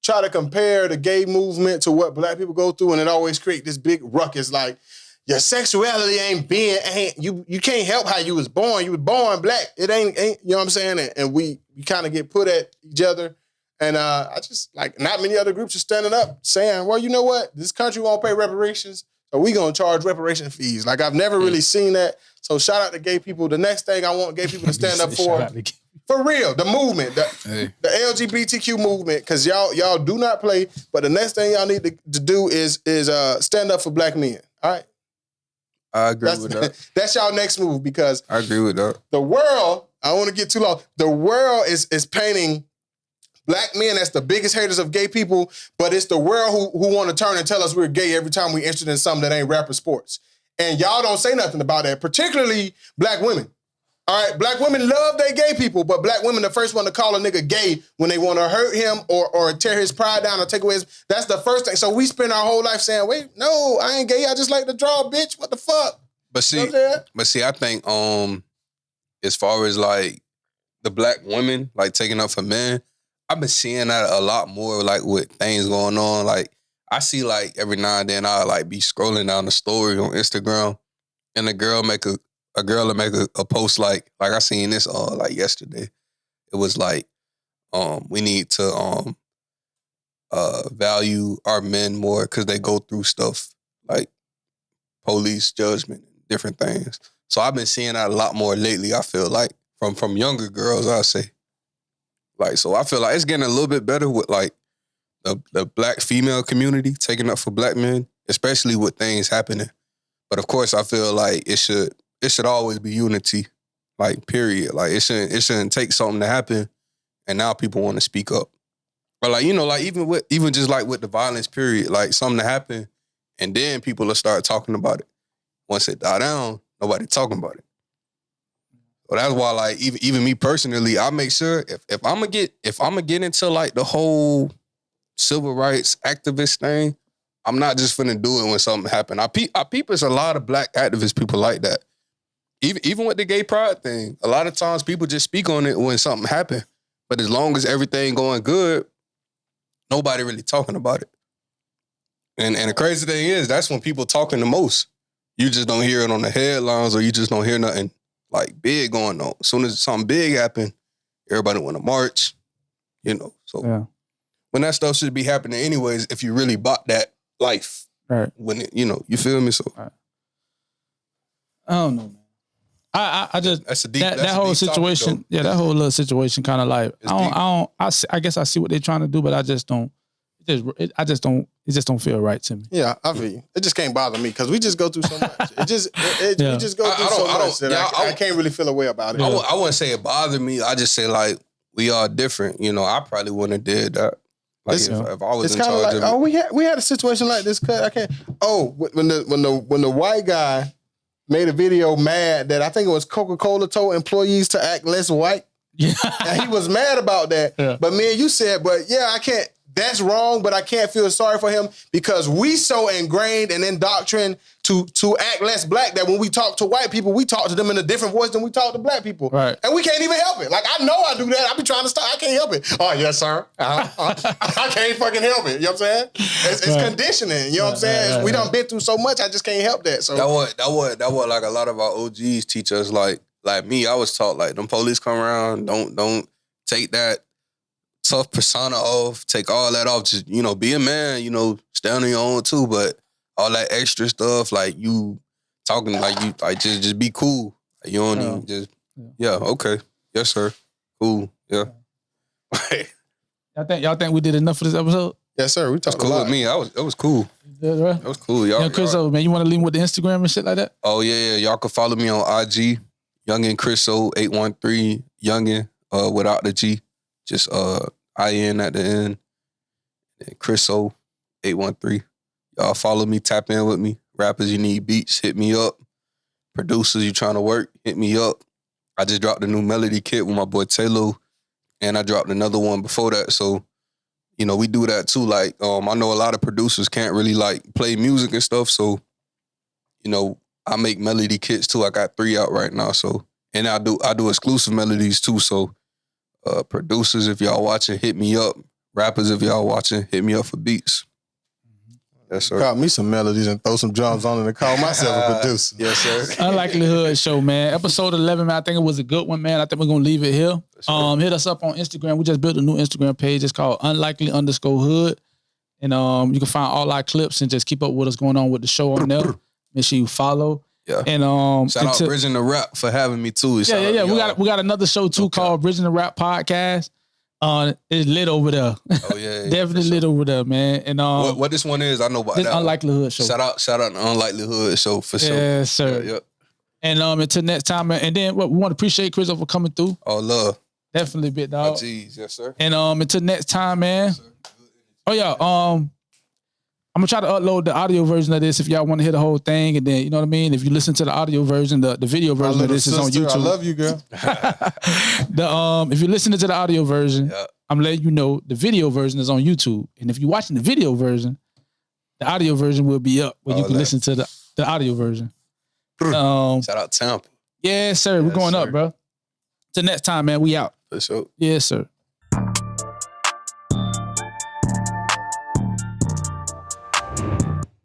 S3: try to compare the gay movement to what black people go through, and it always create this big ruckus like, your sexuality ain't you can't help how you was born. You was born black. It ain't you know what I'm saying? And we kind of get put at each other. And I just, like, not many other groups are standing up saying, well, you know what? This country won't pay reparations, so we gonna charge reparation fees. Like, I've never really seen that. So shout out to gay people. The next thing I want gay people to stand up for real, the movement, the LGBTQ movement, because y'all do not play, but the next thing y'all need to do is stand up for black men. All right?
S1: I agree with that.
S3: That's y'all next move, because
S1: I agree with that.
S3: The world, I don't want to get too long, the world is painting black men as the biggest haters of gay people, but it's the world who want to turn and tell us we're gay every time we're interested in something that ain't rapper sports. And y'all don't say nothing about that, particularly black women. All right, black women love their gay people, but black women the first one to call a nigga gay when they want to hurt him or tear his pride down or take away his, that's the first thing. So we spend our whole life saying, wait, no, I ain't gay, I just like to draw, bitch, what the fuck?
S1: But see, I think as far as like the black women like taking up for men, I've been seeing that a lot more, like with things going on. Like I see, like every now and then I'll like be scrolling down the story on Instagram, and a girl will make a post like I seen this like yesterday. It was like we need to value our men more because they go through stuff like police judgment and different things. So I've been seeing that a lot more lately. I feel like from younger girls, I say. Like, so I feel like it's getting a little bit better with like the black female community taking up for black men, especially with things happening. But of course, I feel like it should always be unity, like period. Like it shouldn't take something to happen, and now people want to speak up. But like, you know, like even just like with the violence period, like something to happen, and then people will start talking about it. Once it die down, nobody talking about it. So that's why, like, even me personally, I make sure if I'm gonna get into like the whole civil rights activist thing, I'm not just finna do it when something happen. I peep it's a lot of black activist people like that. Even with the gay pride thing, a lot of times people just speak on it when something happen. But as long as everything going good, nobody really talking about it. And the crazy thing is, that's when people talking the most. You just don't hear it on the headlines, or you just don't hear nothing like big going on. As soon as something big happen, everybody want to march, you know. So when that stuff should be happening anyways, if you really bought that life,
S2: right? When
S1: it, you know, you feel me? So
S2: right. I don't know, man. I just that whole situation, topic, that whole little situation, kind of like I guess I see what they're trying to do, but I just don't. It just don't feel right to me.
S3: Yeah, I feel you. It just can't bother me because we just go through so much. We just go through so much that I can't really feel a way about it.
S1: I wouldn't say it bothered me. I just say like we are different. You know, I probably wouldn't have did that. Like if I was in charge of it.
S3: We had a situation like this. I can't. Oh, when the white guy made a video mad that I think it was Coca-Cola told employees to act less white. Yeah, and he was mad about that. Yeah. But me and you said, but yeah, I can't. That's wrong, but I can't feel sorry for him because we so ingrained and indoctrined to act less black that when we talk to white people, we talk to them in a different voice than we talk to black people.
S2: Right.
S3: And we can't even help it. Like, I know I do that. I be trying to stop. I can't help it. Oh, yes, sir. I can't fucking help it. You know what I'm saying? It's right. Conditioning. You know what I'm saying? We done been through so much, I just can't help that. So
S1: that what like a lot of our OGs teach us. Like me, I was taught like them police come around, don't take that tough persona off, take all that off, just, you know, be a man, you know, stand on your own too, but all that extra stuff, like you talking like you like just be cool. Like, you don't even just okay. Yes, sir. Cool. Yeah.
S2: Y'all think we did enough for this episode?
S3: Yes, sir. We talked
S1: cool with me. It was cool. That was cool. Y'all
S2: Chriso, man, you want to leave with the Instagram and shit like that?
S1: Oh yeah. Y'all can follow me on IG, Youngin Chriso 813, Youngin without the G. Just IN at the end. And Chriso 813. Y'all follow me, tap in with me. Rappers, you need beats, hit me up. Producers, you trying to work, hit me up. I just dropped a new melody kit with my boy Taylor, and I dropped another one before that. So you know, we do that too. Like, I know a lot of producers can't really like play music and stuff. So, you know, I make melody kits too. I got 3 out right now. So, and I do exclusive melodies too. So, producers, if y'all watching, hit me up. Rappers, if y'all watching, hit me up for beats. Yes, sir.
S3: Call me some melodies and throw some drums on it and call myself a producer.
S1: Yes, sir.
S2: Unlikely Hood Show, man. Episode 11, man. I think it was a good one, man. I think we're gonna leave it here. Hit us up on Instagram. We just built a new Instagram page. It's called unlikely_hood. And you can find all our clips and just keep up with what's going on with the show on there. Make sure you follow.
S1: Yeah.
S2: And
S1: shout out Bridging the Rap for having me too.
S2: Yeah. We got another show too called Bridging the Rap Podcast. It's lit over there.
S1: Oh yeah,
S2: definitely lit over there, man. And
S1: what this one is, I know about
S2: this
S1: that.
S2: Unlikely Hood Show.
S1: Shout out the Unlikely Hood Show for sure.
S2: Yes, sir.
S1: Yeah.
S2: And until next time, man. And then we want to appreciate Chriso for coming through.
S1: Oh, love.
S2: Definitely, big dog.
S1: Oh, geez, yes, sir.
S2: And until next time, man. Oh yeah, I'm gonna try to upload the audio version of this if y'all want to hear the whole thing. And then, you know what I mean? If you listen to the audio version, the video version of this is on YouTube.
S3: I love you, girl.
S2: If you're listening to the audio version, I'm letting you know the video version is on YouTube. And if you're watching the video version, the audio version will be up where you can listen to the audio version.
S1: Shout out Tampa.
S2: Yes, sir. We're going up, bro. Till next time, man. We out.
S1: For sure.
S2: Yes, sir.